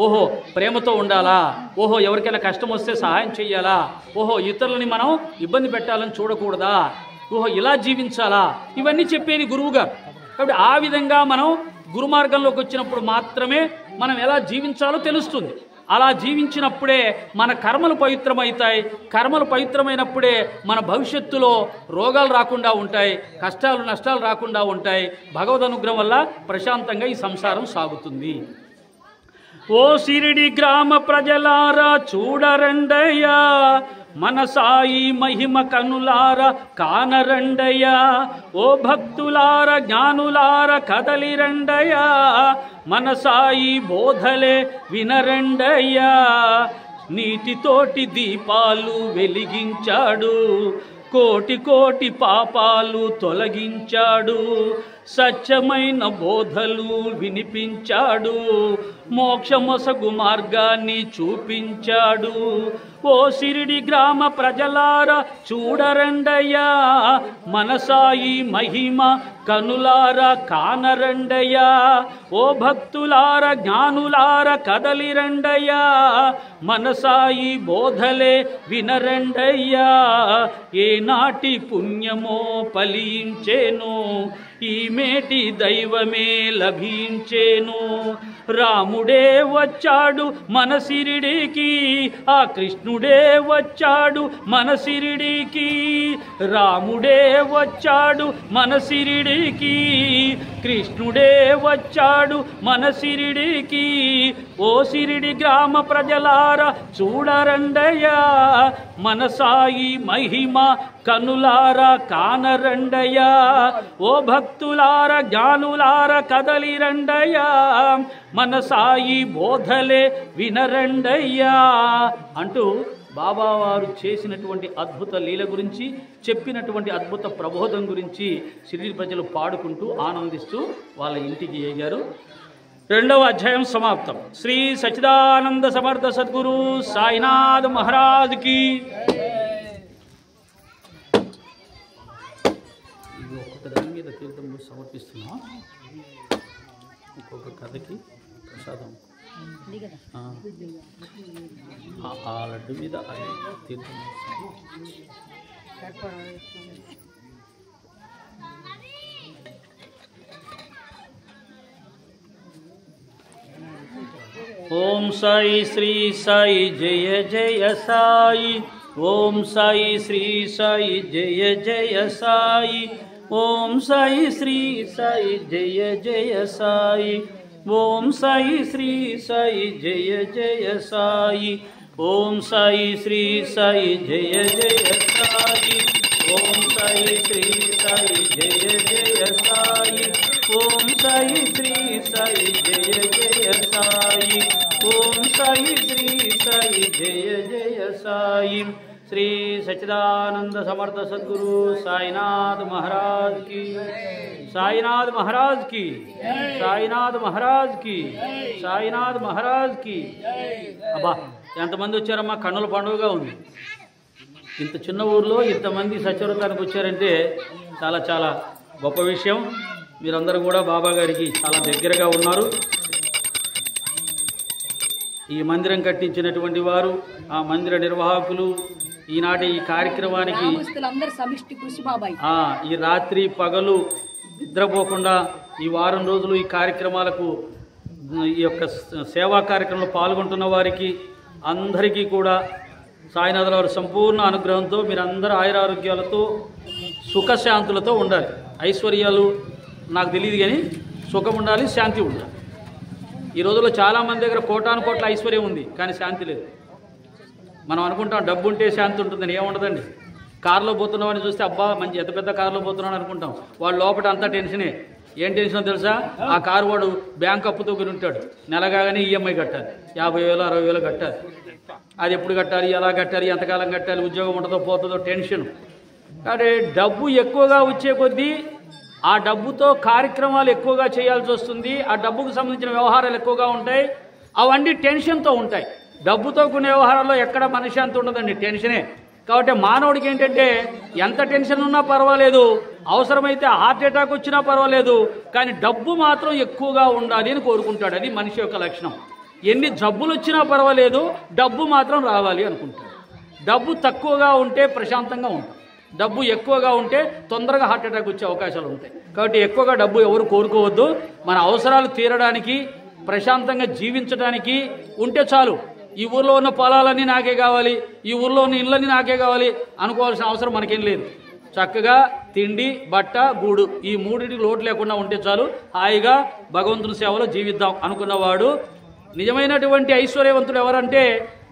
ఓహో ప్రేమతో ఉండాలా, ఓహో ఎవరికైనా కష్టం వస్తే సహాయం చెయ్యాలా, ఓహో ఇతరులని మనం ఇబ్బంది పెట్టాలని చూడకూడదా, ఓహో ఇలా జీవించాలా, ఇవన్నీ చెప్పేది గురువు గారు. కాబట్టి ఆ విధంగా మనం గురు మార్గంలోకి వచ్చినప్పుడు మాత్రమే మనం ఎలా జీవించాలో తెలుస్తుంది. అలా జీవించినప్పుడే మన కర్మలు పవిత్రమవుతాయి. కర్మలు పవిత్రమైనప్పుడే మన భవిష్యత్తులో రోగాలు రాకుండా ఉంటాయి, కష్టాలు నష్టాలు రాకుండా ఉంటాయి. భగవద్ అనుగ్రహం వల్ల ప్రశాంతంగా ఈ సంసారం సాగుతుంది. ఓ సిరిడి గ్రామ ప్రజలారా చూడరండయ్యా, మన సాయి మహిమ కనులార కానరండయ్యా. ఓ భక్తులార జ్ఞానులార కదలిరండయ్యా, మన సాయి బోధలే వినరండయ్యా. నీటితోటి దీపాలు వెలిగించాడు, కోటి కోటి పాపాలు తొలగించాడు, సత్యమైన బోధలు వినిపించాడు, మోక్షమొసగు మార్గాన్ని చూపించాడు. ఓ సిరిడి గ్రామ ప్రజలారా చూడరండయ్యా, మన సాయి మహిమ కనులారా కానరండయ్యా. ఓ భక్తులార జ్ఞానులార కదలిరండయ్యా, మన సాయి బోధలే వినరండయ్యా. ఏనాటి పుణ్యమో ఫలించేను, ఈ మేటి దైవమే లభించేను. రాముడే వచ్చాడు మన సిరిడికి, ఆ కృష్ణుడే వచ్చాడు మన సిరిడికి. రాముడే వచ్చాడు మన సిరిడికి, కృష్ణుడే వచ్చాడు మన సిరిడికి. ఓ సిరిడి గ్రామ ప్రజలారా చూడరండయ్యా, మన సాయి మహిమ కనులారా కానరండయ్యా. ఓ భక్తులార జ్ఞానులార కదలిరండయ్యా, మన సాయి బోధలే వినరండయ్యా అంటూ బాబావారు చేసినటువంటి అద్భుత లీల గురించి, చెప్పినటువంటి అద్భుత ప్రబోధం గురించి సిరిడి ప్రజలు పాడుకుంటూ ఆనందిస్తూ వాళ్ళ ఇంటికి ఎగారు. 2వ అధ్యాయం సమాప్తం. శ్రీ సచ్చిదానంద సమర్థ సద్గురు సాయినాథ్ మహారాజ్కి. ఒక్కొక్క దాని మీద తీర్థం సమర్పిస్తున్నా, ఒక్కొక్క కథకి ప్రసాదం. ఆ లడ్డు మీద తీర్థం. ఓం సాయి శ్రీ సాయి జయ జయ సాయి, ఓం సాయి శ్రీ సాయి జయ జయ సాయి, ఓం సాయి శ్రీ సాయి జయ జయ సాయి, ఓం సాయి శ్రీ సాయి జయ జయ సాయి, ఓం సాయి శ్రీ సాయి జయ జయ సాయి, ఓం సాయి శ్రీ సాయి జయ జయ సాయి, ఓం సాయి శ్రీ సాయి జయ జయ సాయి, ఓం సాయి శ్రీ జయ జయ సాయి శ్రీ సచ్చిదానంద సమర్థ సద్గురు సాయినాథ్ మహారాజ్ కి సాయినాథ్ మహారాజ్ కి సాయినాథ్ మహారాజ్ కి సాయినాథ్ మహారాజ్ కి అబ్బా ఎంతమంది వచ్చారమ్మా కన్నుల పండుగగా ఉంది ఇంత చిన్న ఊర్లో ఇంతమంది సత్యవ్రతానికి వచ్చారంటే చాలా చాలా గొప్ప విషయం మీరందరూ కూడా బాబా గారికి చాలా దగ్గరగా ఉన్నారు ఈ మందిరం కట్టించినటువంటి వారు ఆ మందిర నిర్వాహకులు ఈనాటి ఈ కార్యక్రమానికి ఈ రాత్రి పగలు నిద్రపోకుండా ఈ వారం రోజులు ఈ కార్యక్రమాలకు ఈ యొక్క సేవా కార్యక్రమంలో పాల్గొంటున్న వారికి అందరికీ కూడా సాయినాథుల వారి సంపూర్ణ అనుగ్రహంతో మీరందరూ ఆయురారోగ్యాలతో సుఖశాంతులతో ఉండాలి ఐశ్వర్యాలు నాకు తెలియదు కానీ సుఖం ఉండాలి శాంతి ఉండాలి ఈ రోజుల్లో చాలామంది దగ్గర కోటాను కోట్ల ఐశ్వర్యం ఉంది కానీ శాంతి లేదు మనం అనుకుంటాం డబ్బు ఉంటే శాంతి ఉంటుందని ఏముండదండి కారులో పోతున్నామని చూస్తే అబ్బా మంచి ఎంత పెద్ద కారులో పోతున్నాను అనుకుంటాం వాడు లోపల అంతా టెన్షనే ఏం టెన్షన్ తెలుసా ఆ కారు వాడు బ్యాంక్ అప్పుతో కొని ఉంటాడు నెలగానే ఈఎంఐ కట్టాలి 50,000 60,000 కట్టాలి అది ఎప్పుడు కట్టాలి ఎలా కట్టాలి ఎంతకాలం కట్టాలి ఉద్యోగం ఉంటుందో పోతుందో టెన్షన్ కానీ డబ్బు ఎక్కువగా వచ్చే కొద్దీ ఆ డబ్బుతో కార్యక్రమాలు ఎక్కువగా చేయాల్సి వస్తుంది ఆ డబ్బుకు సంబంధించిన వ్యవహారాలు ఎక్కువగా ఉంటాయి అవన్నీ టెన్షన్తో ఉంటాయి డబ్బుతో కొనే వ్యవహారాల్లో ఎక్కడ మనశ్శాంతి ఉండదండి టెన్షనే కాబట్టి మానవుడికి ఏంటంటే ఎంత టెన్షన్ ఉన్నా పర్వాలేదు అవసరమైతే హార్ట్ అటాక్ వచ్చినా పర్వాలేదు కానీ డబ్బు మాత్రం ఎక్కువగా ఉండాలి అని కోరుకుంటాడు అది మనిషి యొక్క లక్షణం ఎన్ని జబ్బులు వచ్చినా పర్వాలేదు డబ్బు మాత్రం రావాలి అనుకుంటాడు డబ్బు తక్కువగా ఉంటే ప్రశాంతంగా ఉంటాం డబ్బు ఎక్కువగా ఉంటే తొందరగా హార్ట్ అటాక్ వచ్చే అవకాశాలు ఉంటాయి కాబట్టి ఎక్కువగా డబ్బు ఎవరు కోరుకోవద్దు మన అవసరాలు తీరడానికి ప్రశాంతంగా జీవించడానికి ఉంటే చాలు ఈ ఊర్లో ఉన్న పొలాలన్నీ నాకే కావాలి ఈ ఊర్లో ఉన్న ఇళ్ళన్నీ నాకే కావాలి అనుకోవాల్సిన అవసరం మనకేం లేదు చక్కగా తిండి బట్ట గూడు ఈ మూడింటికి లోటు లేకుండా ఉంటే చాలు హాయిగా భగవంతుని సేవలో జీవిద్దాం అనుకున్నవాడు నిజమైనటువంటి ఐశ్వర్యవంతుడు ఎవరంటే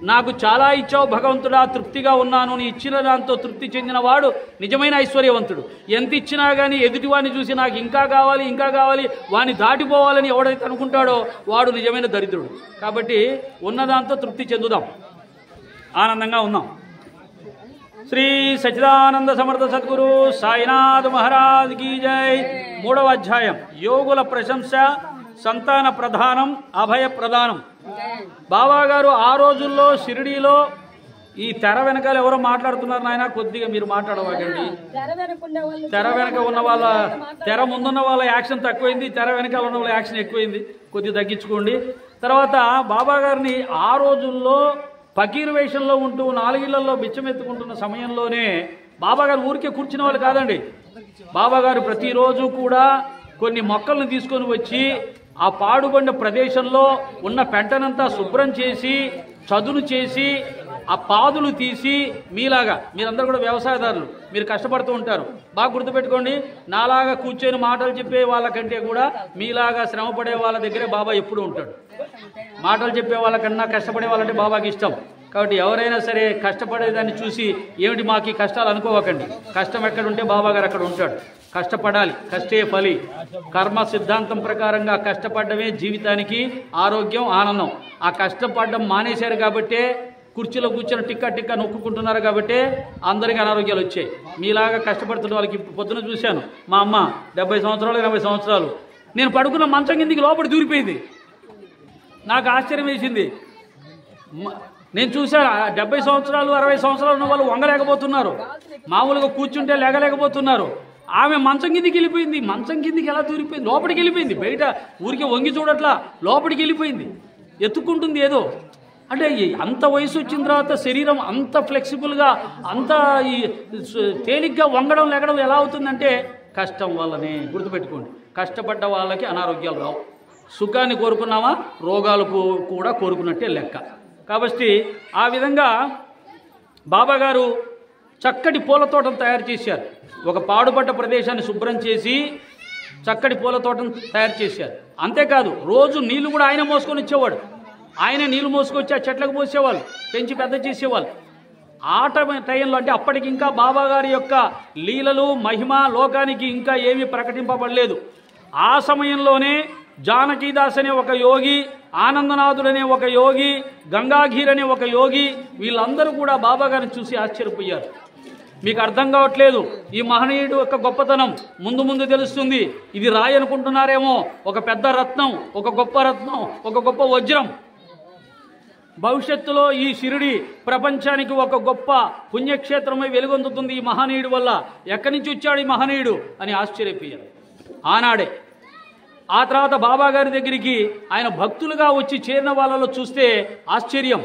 నాకు చాలా ఇచ్చావు భగవంతుడా తృప్తిగా ఉన్నాను నీ ఇచ్చిన దాంతో తృప్తి చెందినవాడు నిజమైన ఐశ్వర్యవంతుడు ఎంత ఇచ్చినా కానీ ఎదుటివాడిని చూసి నాకు ఇంకా కావాలి వాడిని దాటిపోవాలని ఎవడైతే అనుకుంటాడో వాడు నిజమైన దరిద్రుడు కాబట్టి ఉన్నదాంతో తృప్తి చెందుదాం ఆనందంగా ఉందాం శ్రీ సచ్చిదానంద సమర్థ సద్గురు సాయినాథ్ మహారాజ్ కీ జై 3వ అధ్యాయం యోగుల ప్రశంస సంతాన ప్రధానం అభయ ప్రధానం బాబా గారు ఆ రోజుల్లో షిరిడీలో ఈ తెర వెనకాల ఎవరో మాట్లాడుతున్నారు నాయన కొద్దిగా మీరు మాట్లాడవాకండి తెర వెనక ఉన్న వాళ్ళ తెర ముందున్న వాళ్ళ యాక్షన్ తక్కువైంది తెర వెనకాల ఉన్న వాళ్ళ యాక్షన్ ఎక్కువైంది కొద్దిగా తగ్గించుకోండి తర్వాత బాబా గారిని ఆ రోజుల్లో ఫకీర్ వేషంలో ఉంటూ 4 ఇళ్లలో బిచ్చమెత్తుకుంటున్న సమయంలోనే బాబా గారు ఊరికే కూర్చునే వాళ్ళు కాదండి బాబా గారు ప్రతిరోజు కూడా కొన్ని మొక్కలను తీసుకొని వచ్చి ఆ పాడుబడిన ప్రదేశంలో ఉన్న పెంటనంతా శుభ్రం చేసి చదును చేసి ఆ పాదులు తీసి మీలాగా మీరందరూ కూడా వ్యవసాయదారులు మీరు కష్టపడుతూ ఉంటారు బాగా గుర్తుపెట్టుకోండి నాలాగా కూర్చొని మాటలు చెప్పే వాళ్ళకంటే కూడా మీలాగా శ్రమపడే వాళ్ళ దగ్గరే బాబా ఎప్పుడు ఉంటాడు మాటలు చెప్పే వాళ్ళకన్నా కష్టపడే వాళ్ళంటే బాబాకి ఇష్టం కాబట్టి ఎవరైనా సరే కష్టపడేదాన్ని చూసి ఏమిటి మాకు ఈ కష్టాలు అనుకోవకండి కష్టం ఎక్కడ ఉంటే బాబా గారు అక్కడ ఉంటాడు కష్టపడాలి కష్టే ఫలి కర్మ సిద్ధాంతం ప్రకారంగా కష్టపడమే జీవితానికి ఆరోగ్యం ఆనందం ఆ కష్టపడడం మానేశారు కాబట్టే కుర్చీలో కూర్చొని టిక్క నొక్కుంటున్నారు కాబట్టి అందరికీ అనారోగ్యాలు వచ్చాయి మీలాగా కష్టపడుతున్న వాళ్ళకి పొద్దున చూశాను మా అమ్మ 70 సంవత్సరాలు 80 సంవత్సరాలు నేను పడుకున్న మంచం కిందికి లోపల దూరిపోయింది నాకు ఆశ్చర్యం వేసింది నేను చూశాను 70 సంవత్సరాలు 60 సంవత్సరాలు ఉన్న వాళ్ళు వంగలేకపోతున్నారు మామూలుగా కూర్చుంటే లేగలేకపోతున్నారు ఆమె మంచం కిందికి వెళ్ళిపోయింది మంచం కిందికి ఎలా దూరిపోయింది లోపలికి వెళ్ళిపోయింది బయట ఊరికి వంగి చూడట్లా లోపలికి వెళ్ళిపోయింది ఎత్తుక్కుంటుంది ఏదో అంటే అంత వయసు వచ్చిన తర్వాత శరీరం అంత ఫ్లెక్సిబుల్గా అంత తేలిగ్గా వంగడం లేగడం ఎలా అవుతుందంటే కష్టం వల్లనే గుర్తుపెట్టుకోండి కష్టపడ్డ వాళ్ళకి అనారోగ్యాలు రావు సుఖాన్ని కోరుకున్నామా రోగాలు కూడా కోరుకున్నట్టే లెక్క కాబట్టి ఆ విధంగా బాబా గారు చక్కటి పూల తోటను తయారు చేశారు ఒక పాడుపడ్డ ప్రదేశాన్ని శుభ్రం చేసి చక్కటి పూల తోటను తయారు చేశారు అంతేకాదు రోజు నీళ్లు కూడా ఆయన మోసుకొని వచ్చేవాడు ఆయన నీళ్లు మోసుకొచ్చి ఆ చెట్లకు పోసేవాళ్ళు పెంచి పెద్ద చేసేవాళ్ళు ఆ టైంలో అంటే అప్పటికి ఇంకా బాబా గారి యొక్క లీలలు మహిమ లోకానికి ఇంకా ఏమీ ప్రకటింపబడలేదు ఆ సమయంలోనే జానకీదాస్ అనే ఒక యోగి, ఆనందనాథుడనే ఒక యోగి, గంగాఘీర్ అనే ఒక యోగి, వీళ్ళందరూ కూడా బాబా గారిని చూసి ఆశ్చర్యపోయారు. మీకు అర్థం కావట్లేదు ఈ మహనీయుడు యొక్క గొప్పతనం, ముందు ముందు తెలుస్తుంది. ఇది రాయి అనుకుంటున్నారేమో, ఒక పెద్ద రత్నం, ఒక గొప్ప రత్నం, ఒక గొప్ప వజ్రం. భవిష్యత్తులో ఈ షిరిడి ప్రపంచానికి ఒక గొప్ప పుణ్యక్షేత్రమై వెలుగొందుతుంది ఈ మహనీయుడు వల్ల. ఎక్కడి నుంచి వచ్చాడు ఈ మహనీయుడు అని ఆశ్చర్యపోయారు ఆనాడే. ఆ తర్వాత బాబా గారి దగ్గరికి ఆయన భక్తులుగా వచ్చి చేరిన వాళ్ళలో చూస్తే ఆశ్చర్యం.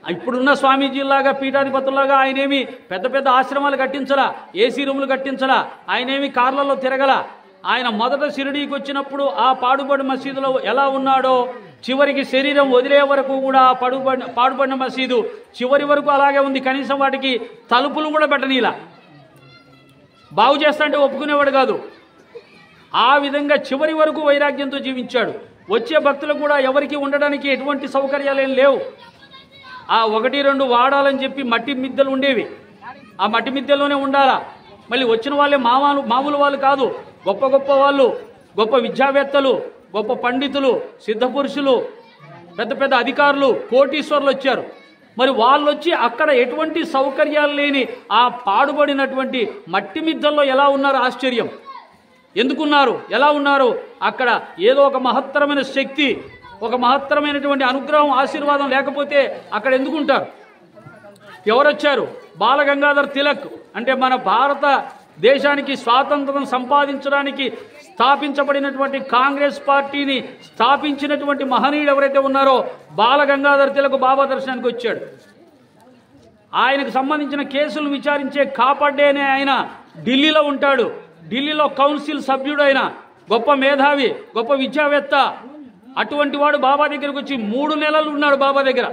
ఇప్పుడున్న స్వామీజీలాగా పీఠాధిపతులాగా ఆయనేమి పెద్ద పెద్ద ఆశ్రమాలు కట్టించలా, ఏసీ రూములు కట్టించలా, ఆయనేమి కార్లలో తిరగల. ఆయన మొదట షిరిడీకి వచ్చినప్పుడు ఆ పాడుబడి మసీదులో ఎలా ఉన్నాడో చివరికి శరీరం వదిలే వరకు కూడా పాడుబడిన మసీదు చివరి వరకు అలాగే ఉంది. కనీసం వాటికి తలుపులు కూడా పెట్టనీలా. బాగు చేస్తా అంటే ఒప్పుకునేవాడు కాదు. ఆ విధంగా చివరి వరకు వైరాగ్యంతో జీవించాడు. వచ్చే భక్తులకు కూడా ఎవరికి ఉండడానికి ఎటువంటి సౌకర్యాలేం లేవు. ఆ 1-2 వాడాలని చెప్పి మట్టి మిద్దెలు ఉండేవి. ఆ మట్టి మిద్దెల్లోనే ఉండాలా. మళ్ళీ వచ్చిన వాళ్ళే మామూలు వాళ్ళు కాదు, గొప్ప గొప్ప వాళ్ళు, గొప్ప విద్యావేత్తలు, గొప్ప పండితులు, సిద్ధపురుషులు, పెద్ద పెద్ద అధికారులు, కోటీశ్వర్లు వచ్చారు. మరి వాళ్ళు వచ్చి అక్కడ ఎటువంటి సౌకర్యాలు లేని ఆ పాడుబడినటువంటి మట్టి మిద్దల్లో ఎలా ఉన్నారో ఆశ్చర్యం. ఎందుకున్నారు, ఎలా ఉన్నారు? అక్కడ ఏదో ఒక మహత్తరమైన శక్తి, ఒక మహత్తరమైనటువంటి అనుగ్రహం, ఆశీర్వాదం లేకపోతే అక్కడ ఎందుకుంటారు? ఎవరొచ్చారు? బాలగంగాధర్ తిలక్ అంటే మన భారత దేశానికి స్వాతంత్రం సంపాదించడానికి స్థాపించబడినటువంటి కాంగ్రెస్ పార్టీని స్థాపించినటువంటి మహనీయుడు ఎవరైతే ఉన్నారో బాలగంగాధర్ తిలక్ బాబా దర్శనానికి వచ్చాడు. ఆయనకు సంబంధించిన కేసులు విచారించే కాపాడే అనే ఆయన ఢిల్లీలో ఉంటాడు. ఢిల్లీలో కౌన్సిల్ సభ్యుడు, ఆయన గొప్ప మేధావి, గొప్ప విద్యావేత్త. అటువంటి వాడు బాబా దగ్గరకు వచ్చి 3 నెలలు ఉన్నాడు బాబా దగ్గర.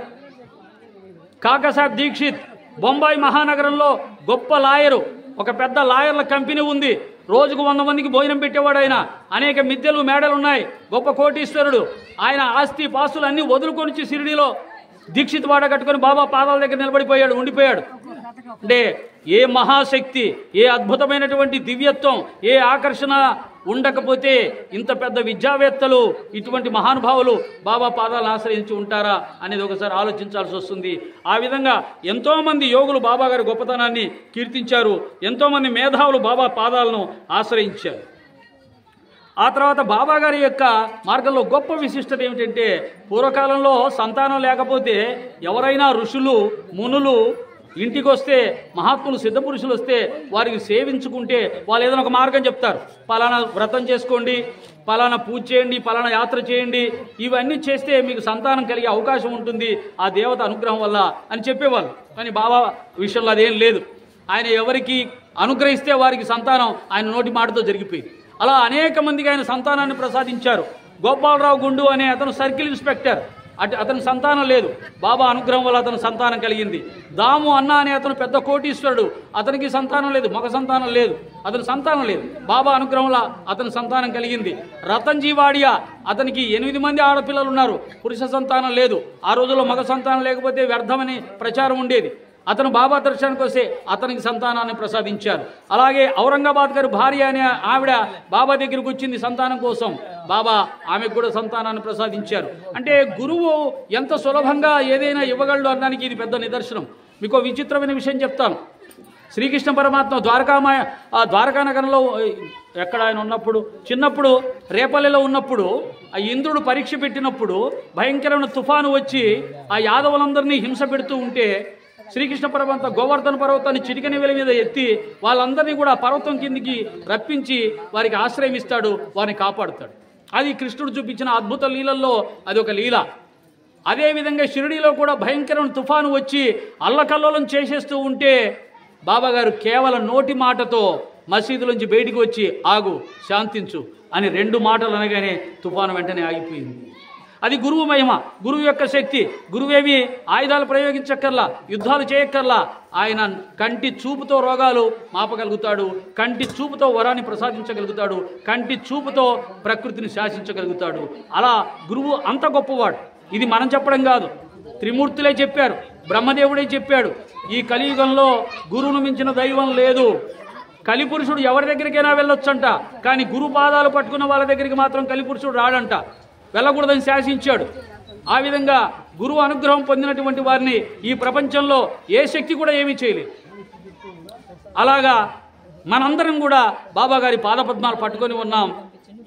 కాకాసాహెబ్ దీక్షిత్ బొంబాయి మహానగరంలో గొప్ప లాయరు, ఒక పెద్ద లాయర్ల కంపెనీ ఉంది. రోజుకు 100 మందికి భోజనం పెట్టేవాడు ఆయన. అనేక మిద్దెలు మేడలు ఉన్నాయి. గొప్ప కోటీశ్వరుడు. ఆయన ఆస్తి పాస్తులు అన్ని వదులుకొని షిరిడీలో దీక్షిత్ వాడ కట్టుకొని బాబా పాదాల దగ్గర నిలబడిపోయాడు, ఉండిపోయాడు. అంటే ఏ మహాశక్తి, ఏ అద్భుతమైనటువంటి దివ్యత్వం, ఏ ఆకర్షణ ఉండకపోతే ఇంత పెద్ద విద్యావేత్తలు, ఇటువంటి మహానుభావులు బాబా పాదాలను ఆశ్రయించి ఉంటారా అనేది ఒకసారి ఆలోచించాల్సి వస్తుంది. ఆ విధంగా ఎంతోమంది యోగులు బాబా గారి గొప్పతనాన్ని కీర్తించారు. ఎంతోమంది మేధావులు బాబా పాదాలను ఆశ్రయించారు. ఆ తర్వాత బాబా గారి యొక్క మార్గంలో గొప్ప విశిష్టత ఏమిటంటే, పూర్వకాలంలో సంతానం లేకపోతే ఎవరైనా ఋషులు, మునులు ఇంటికి వస్తే, మహాత్ములు, సిద్ధపురుషులు వస్తే వారికి సేవించుకుంటే వాళ్ళు ఏదైనా ఒక మార్గం చెప్తారు. పలానా వ్రతం చేసుకోండి, పలానా పూజ చేయండి, పలానా యాత్ర చేయండి, ఇవన్నీ చేస్తే మీకు సంతానం కలిగే అవకాశం ఉంటుంది ఆ దేవత అనుగ్రహం వల్ల అని చెప్పేవాళ్ళు. కానీ బాబా విషయంలో అదేం లేదు. ఆయన ఎవరికి అనుగ్రహిస్తే వారికి సంతానం ఆయన నోటి మాటతో జరిగిపోయింది. అలా అనేక మందికి ఆయన సంతానాన్ని ప్రసాదించారు. గోపాలరావు గుండు అనే అతను సర్కిల్ ఇన్స్పెక్టర్, అతని సంతానం లేదు. బాబా అనుగ్రహం వల్ల అతను సంతానం కలిగింది. దాము అన్న అనే అతను పెద్ద కోటీశ్వరుడు, అతనికి సంతానం లేదు, మగ సంతానం లేదు, అతని సంతానం లేదు. బాబా అనుగ్రహం వల్ల అతని సంతానం కలిగింది. రతన్జీ వాడియా, అతనికి 8 మంది ఆడపిల్లలు ఉన్నారు, పురుష సంతానం లేదు. ఆ రోజుల్లో మగ సంతానం లేకపోతే వ్యర్థమని ప్రచారం ఉండేది. అతను బాబా దర్శనానికి వస్తే అతనికి సంతానాన్ని ప్రసాదించారు. అలాగే ఔరంగాబాద్ గారి భార్య అనే ఆవిడ బాబా దగ్గరికి వచ్చింది సంతానం కోసం. బాబా ఆమెకు కూడా సంతానాన్ని ప్రసాదించారు. అంటే గురువు ఎంత సులభంగా ఏదైనా ఇవ్వగలడు అనడానికి ఇది పెద్ద నిదర్శనం. మీకు విచిత్రమైన విషయం చెప్తాను. శ్రీకృష్ణ పరమాత్మ ద్వారకా నగరంలో ఎక్కడ ఆయన ఉన్నప్పుడు, చిన్నప్పుడు రేపల్లెలో ఉన్నప్పుడు ఆ ఇంద్రుడు పరీక్ష పెట్టినప్పుడు భయంకరమైన తుఫాను వచ్చి ఆ యాదవులందరినీ హింస పెడుతూ ఉంటే శ్రీకృష్ణ పరమాత్మ గోవర్ధన పర్వతాన్ని చిటికని వేలి మీద ఎత్తి వాళ్ళందరినీ కూడా పర్వతం కిందికి రప్పించి వారికి ఆశ్రయం ఇస్తాడు, వారిని కాపాడుతాడు. అది కృష్ణుడు చూపించిన అద్భుత లీలల్లో అది ఒక లీల. అదేవిధంగా షిరిడీలో కూడా భయంకరమైన తుఫాను వచ్చి అల్లకల్లోలం చేసేస్తూ ఉంటే బాబాగారు కేవలం నోటి మాటతో మసీదులోంచి బయటికి వచ్చి ఆగు, శాంతించు అని 2 మాటలు అనగానే తుఫాను వెంటనే ఆగిపోయింది. అది గురువు మహిమ, గురువు యొక్క శక్తి. గురువేవి ఆయుధాలు ప్రయోగించక్కర్లా, యుద్ధాలు చేయక్కర్లా. ఆయన కంటి చూపుతో రోగాలు మాపగలుగుతాడు, కంటి చూపుతో వరాన్ని ప్రసాదించగలుగుతాడు, కంటి చూపుతో ప్రకృతిని శాసించగలుగుతాడు. అలా గురువు అంత గొప్పవాడు. ఇది మనం చెప్పడం కాదు, త్రిమూర్తులే చెప్పారు, బ్రహ్మదేవుడే చెప్పాడు. ఈ కలియుగంలో గురువును మించిన దైవం లేదు. కలిపురుషుడు ఎవరి దగ్గరికైనా వెళ్ళొచ్చంట, కానీ గురు పాదాలు పట్టుకున్న వాళ్ళ దగ్గరికి మాత్రం కలిపురుషుడు రాడంట. వెళ్ళకూడదని శాసించాడు. ఆ విధంగా గురువు అనుగ్రహం పొందినటువంటి వారిని ఈ ప్రపంచంలో ఏ శక్తి కూడా ఏమీ చేయలేదు. అలాగా మనందరం కూడా బాబాగారి పాదపద్మాలు పట్టుకొని ఉన్నాం.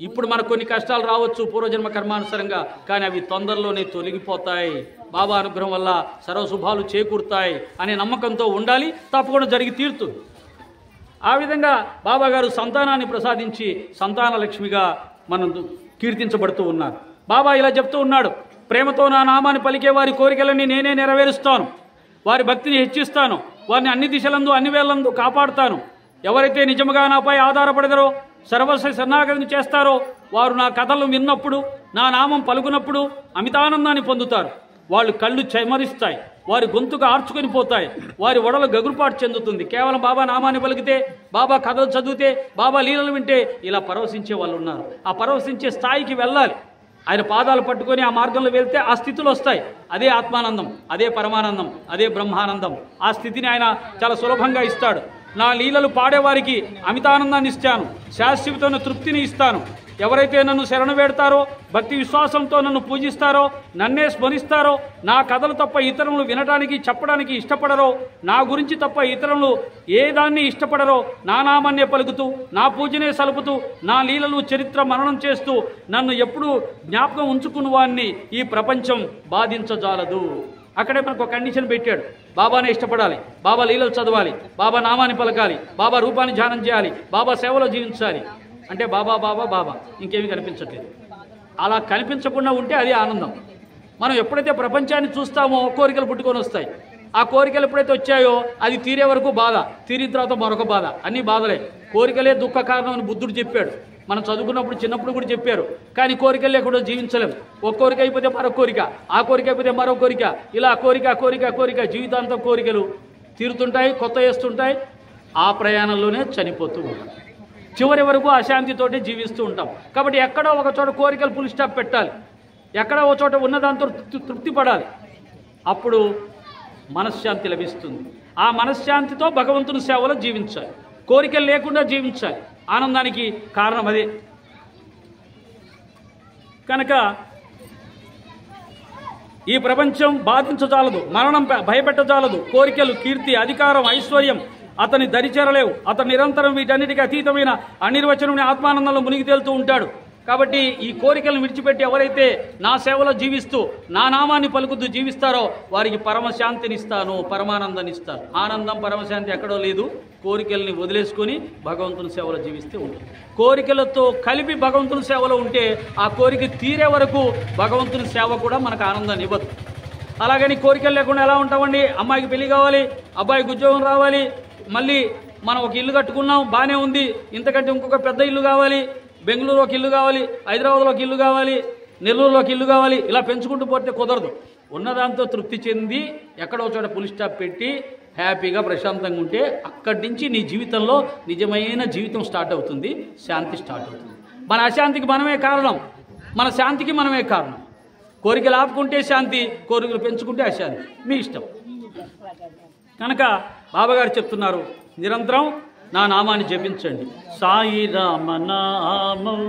ఇప్పుడు మనకు కొన్ని కష్టాలు రావచ్చు పూర్వజన్మ కర్మానుసారంగా, కానీ అవి తొందరలోనే తొలగిపోతాయి. బాబా అనుగ్రహం వల్ల సర్వశుభాలు చేకూరుతాయి అనే నమ్మకంతో ఉండాలి. తప్పకుండా జరిగి తీరుతుంది. ఆ విధంగా బాబాగారు సంతానాన్ని ప్రసాదించి సంతాన లక్ష్మిగా మనం కీర్తించబడుతూ ఉన్నారు. బాబా ఇలా చెప్తూ ఉన్నాడు, ప్రేమతో నా నామాన్ని పలికే వారి కోరికలన్నీ నేనే నెరవేరుస్తాను, వారి భక్తిని హెచ్చిస్తాను, వారిని అన్ని దిశలందు అన్ని వేళ్లందు కాపాడుతాను. ఎవరైతే నిజముగా నాపై ఆధారపడతారో సర్వస్వ శరణాగతిని చేస్తారో వారు నా కథలను విన్నప్పుడు నా నామం పలుకున్నప్పుడు అమితానందాన్ని పొందుతారు. వాళ్ళు కళ్ళు చెమరిస్తాయి, వారి గొంతుకు ఆర్చుకొని పోతాయి, వారి ఒడలు గగురుపాటు చెందుతుంది. కేవలం బాబా నామాన్ని పలికితే, బాబా కథలు చదివితే, బాబా లీలలు వింటే ఇలా పరవశించే వాళ్ళు ఉన్నారు. ఆ పరవశించే స్థాయికి వెళ్ళాలి. ఆయన పాదాలు పట్టుకొని ఆ మార్గంలో వెళ్తే ఆ స్థితులు వస్తాయి. అదే ఆత్మానందం, అదే పరమానందం, అదే బ్రహ్మానందం. ఆ స్థితిని ఆయన చాలా సులభంగా ఇస్తాడు. నా లీలలు పాడేవారికి అమితానందాన్ని ఇస్తాను, శాశ్వతమైన తృప్తిని ఇస్తాను. ఎవరైతే నన్ను శరణ వేడతారో, భక్తి విశ్వాసంతో నన్ను పూజిస్తారో, నన్నే స్మరిస్తారో, నా కథలు తప్ప ఇతరులు వినడానికి చెప్పడానికి ఇష్టపడరో, నా గురించి తప్ప ఇతరులు ఏ దాన్ని ఇష్టపడరో, నా నామాన్నే పలుకుతూ, నా పూజనే సలుపుతూ, నా లీలలు చరిత్ర మననం చేస్తూ నన్ను ఎప్పుడూ జ్ఞాపకం ఉంచుకున్న వాడిని ఈ ప్రపంచం బాధించజాలదు. అక్కడే మనకు ఒక కండిషన్ పెట్టాడు. బాబానే ఇష్టపడాలి, బాబా లీలలు చదవాలి, బాబా నామాన్ని పలకాలి, బాబా రూపాన్ని ధ్యానం చేయాలి, బాబా సేవలో జీవించాలి. అంటే బాబా బాబా బాబా, ఇంకేమీ కనిపించట్లేదు. అలా కనిపించకుండా ఉంటే అది ఆనందం. మనం ఎప్పుడైతే ప్రపంచాన్ని చూస్తామో కోరికలు పుట్టుకొని వస్తాయి. ఆ కోరికలు ఎప్పుడైతే వచ్చాయో అది తీరే వరకు బాధ, తీరిన తర్వాత మరొక బాధ, అన్నీ బాధలే. కోరికలే దుఃఖ కారణం అని బుద్ధుడు చెప్పాడు. మనం చదువుకున్నప్పుడు చిన్నప్పుడు కూడా చెప్పారు. కానీ కోరికలు లేకుండా జీవించలేము. ఒక కోరిక అయిపోతే మరొక కోరిక, ఆ కోరిక అయిపోతే మరో కోరిక, ఇలా కోరిక కోరిక కోరిక జీవితాంతం కోరికలు తీరుతుంటాయి, కొత్త వేస్తుంటాయి. ఆ ప్రయాణంలోనే చనిపోతూ ఉంటాం. చివరి వరకు అశాంతితోటి జీవిస్తూ ఉంటాం. కాబట్టి ఎక్కడో ఒక చోట కోరికలు ఫుల్ స్టాప్ పెట్టాలి, ఎక్కడో ఒక చోట ఉన్నదాంతో తృప్తి పడాలి. అప్పుడు మనశ్శాంతి లభిస్తుంది. ఆ మనశ్శాంతితో భగవంతుని సేవలో జీవించాలి, కోరికలు లేకుండా జీవించాలి. ఆనందానికి కారణం అదే. కనుక ఈ ప్రపంచం బాధించజాలదు, మరణం భయపెట్టజాలదు. కోరికలు, కీర్తి, అధికారం, ఐశ్వర్యం అతని దరిచేరలేవు. అతను నిరంతరం వీటన్నిటికీ అతీతమైన అనిర్వచనమైన ఆత్మానందంలో మునిగి తేలుతూ ఉంటాడు. కాబట్టి ఈ కోరికలను విడిచిపెట్టి ఎవరైతే నా సేవలో జీవిస్తూ నా నామాన్ని పలుకుతూ జీవిస్తారో వారికి పరమశాంతినిస్తాను, పరమానందాన్ని ఇస్తాను. ఆనందం పరమశాంతి ఎక్కడో లేదు. కోరికల్ని వదిలేసుకొని భగవంతుని సేవలో జీవిస్తే ఉంటుంది. కోరికలతో కలిపి భగవంతుని సేవలో ఉంటే ఆ కోరిక తీరే వరకు భగవంతుని సేవ కూడా మనకు ఆనందాన్ని ఇవ్వదు. అలాగని కోరికలు లేకుండా ఎలా ఉంటామండి? అమ్మాయికి పెళ్లి కావాలి, అబ్బాయికి ఉద్యోగం రావాలి, మళ్ళీ మనం ఒక ఇల్లు కట్టుకున్నాం, బాగానే ఉంది, ఇంతకంటే ఇంకొక పెద్ద ఇల్లు కావాలి, బెంగళూరు ఒక ఇల్లు కావాలి, హైదరాబాద్లో ఒక ఇల్లు కావాలి, నెల్లూరులో ఒక ఇల్లు కావాలి, ఇలా పెంచుకుంటూ పోతే కుదరదు. ఉన్నదాంతో తృప్తి చెంది ఎక్కడో చోట ఫుల్ స్టాప్ పెట్టి హ్యాపీగా ప్రశాంతంగా ఉంటే అక్కడి నుంచి నీ జీవితంలో నిజమైన జీవితం స్టార్ట్ అవుతుంది, శాంతి స్టార్ట్ అవుతుంది. మన అశాంతికి మనమే కారణం, మన శాంతికి మనమే కారణం. కోరికలు ఆపుకుంటే శాంతి, కోరికలు పెంచుకుంటే అశాంతి, మీ ఇష్టం. కనుక బాబాగారు చెప్తున్నారు, నిరంతరం నా నామాన్ని జపించండి. సాయి రామ నామం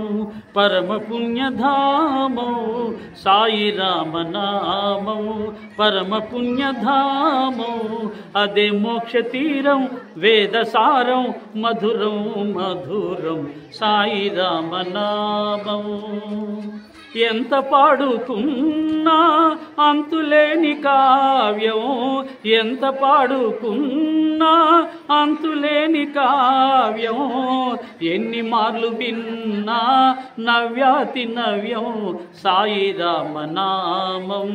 పరమ పుణ్యధామం, సాయి రామ నామం పరమ పుణ్యధామం, అదే మోక్ష తీరం వేదసారం మధురం మధురం, సాయి రామ నామం. ఎంత పాడుకున్నా అంతులేని కావ్యం, ఎంత పాడుకున్నా అంతులేని కావ్యం, ఎన్ని మార్లు విన్నా నవ్యాతి నవ్యం, సాయి రామ నామం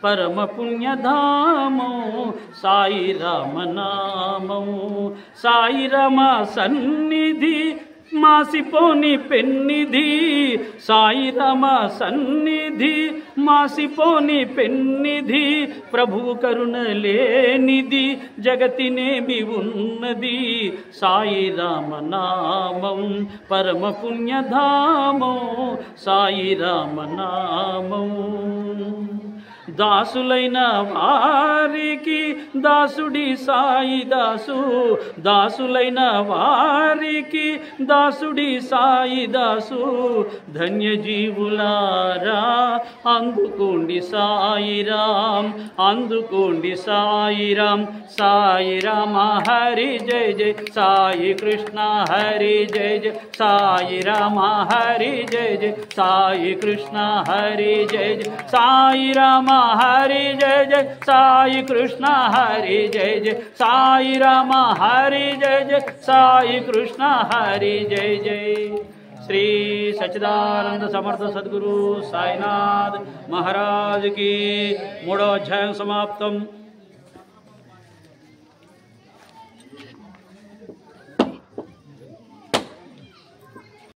పరమ పుణ్యధామం, సాయి రామ నామం. సాయి రామ సన్నిధి మాసిపోని పెన్నిధి, సాయి రామ సన్నిధి మాసిపోని పెన్నిధి, ప్రభు కరుణ లేనిది జగతినేమి ఉన్నది, సాయి రామ నామం పరమ పుణ్యధామం, సాయి రామ నామం. దాసులైన వారికి దాసుడి సాయి దాసు, దాసులైన వారికి దాసుడి సాయి దాసు. ధన్యజీవులారా అందుకోండి సాయిరాం, అందుకోండి సాయిరాం. సాయి రామ హరి జయ జయ, సాయి కృష్ణ హరి జయ జయ, సాయి రామ హరి జయ జయ, సాయి కృష్ణ హరి జయ జయ, సాయి రామ హరి జయ జయ, సాయి కృష్ణ హరి జయ జయ, సాయి రామ హరి జయ జయ, సాయి కృష్ణ హరి జయ జయ. శ్రీ సచ్చిదానంద సమర్థ సద్గురు సాయినాథ్ మహారాజ్ కి 3వ అధ్యాయం సమాప్తం.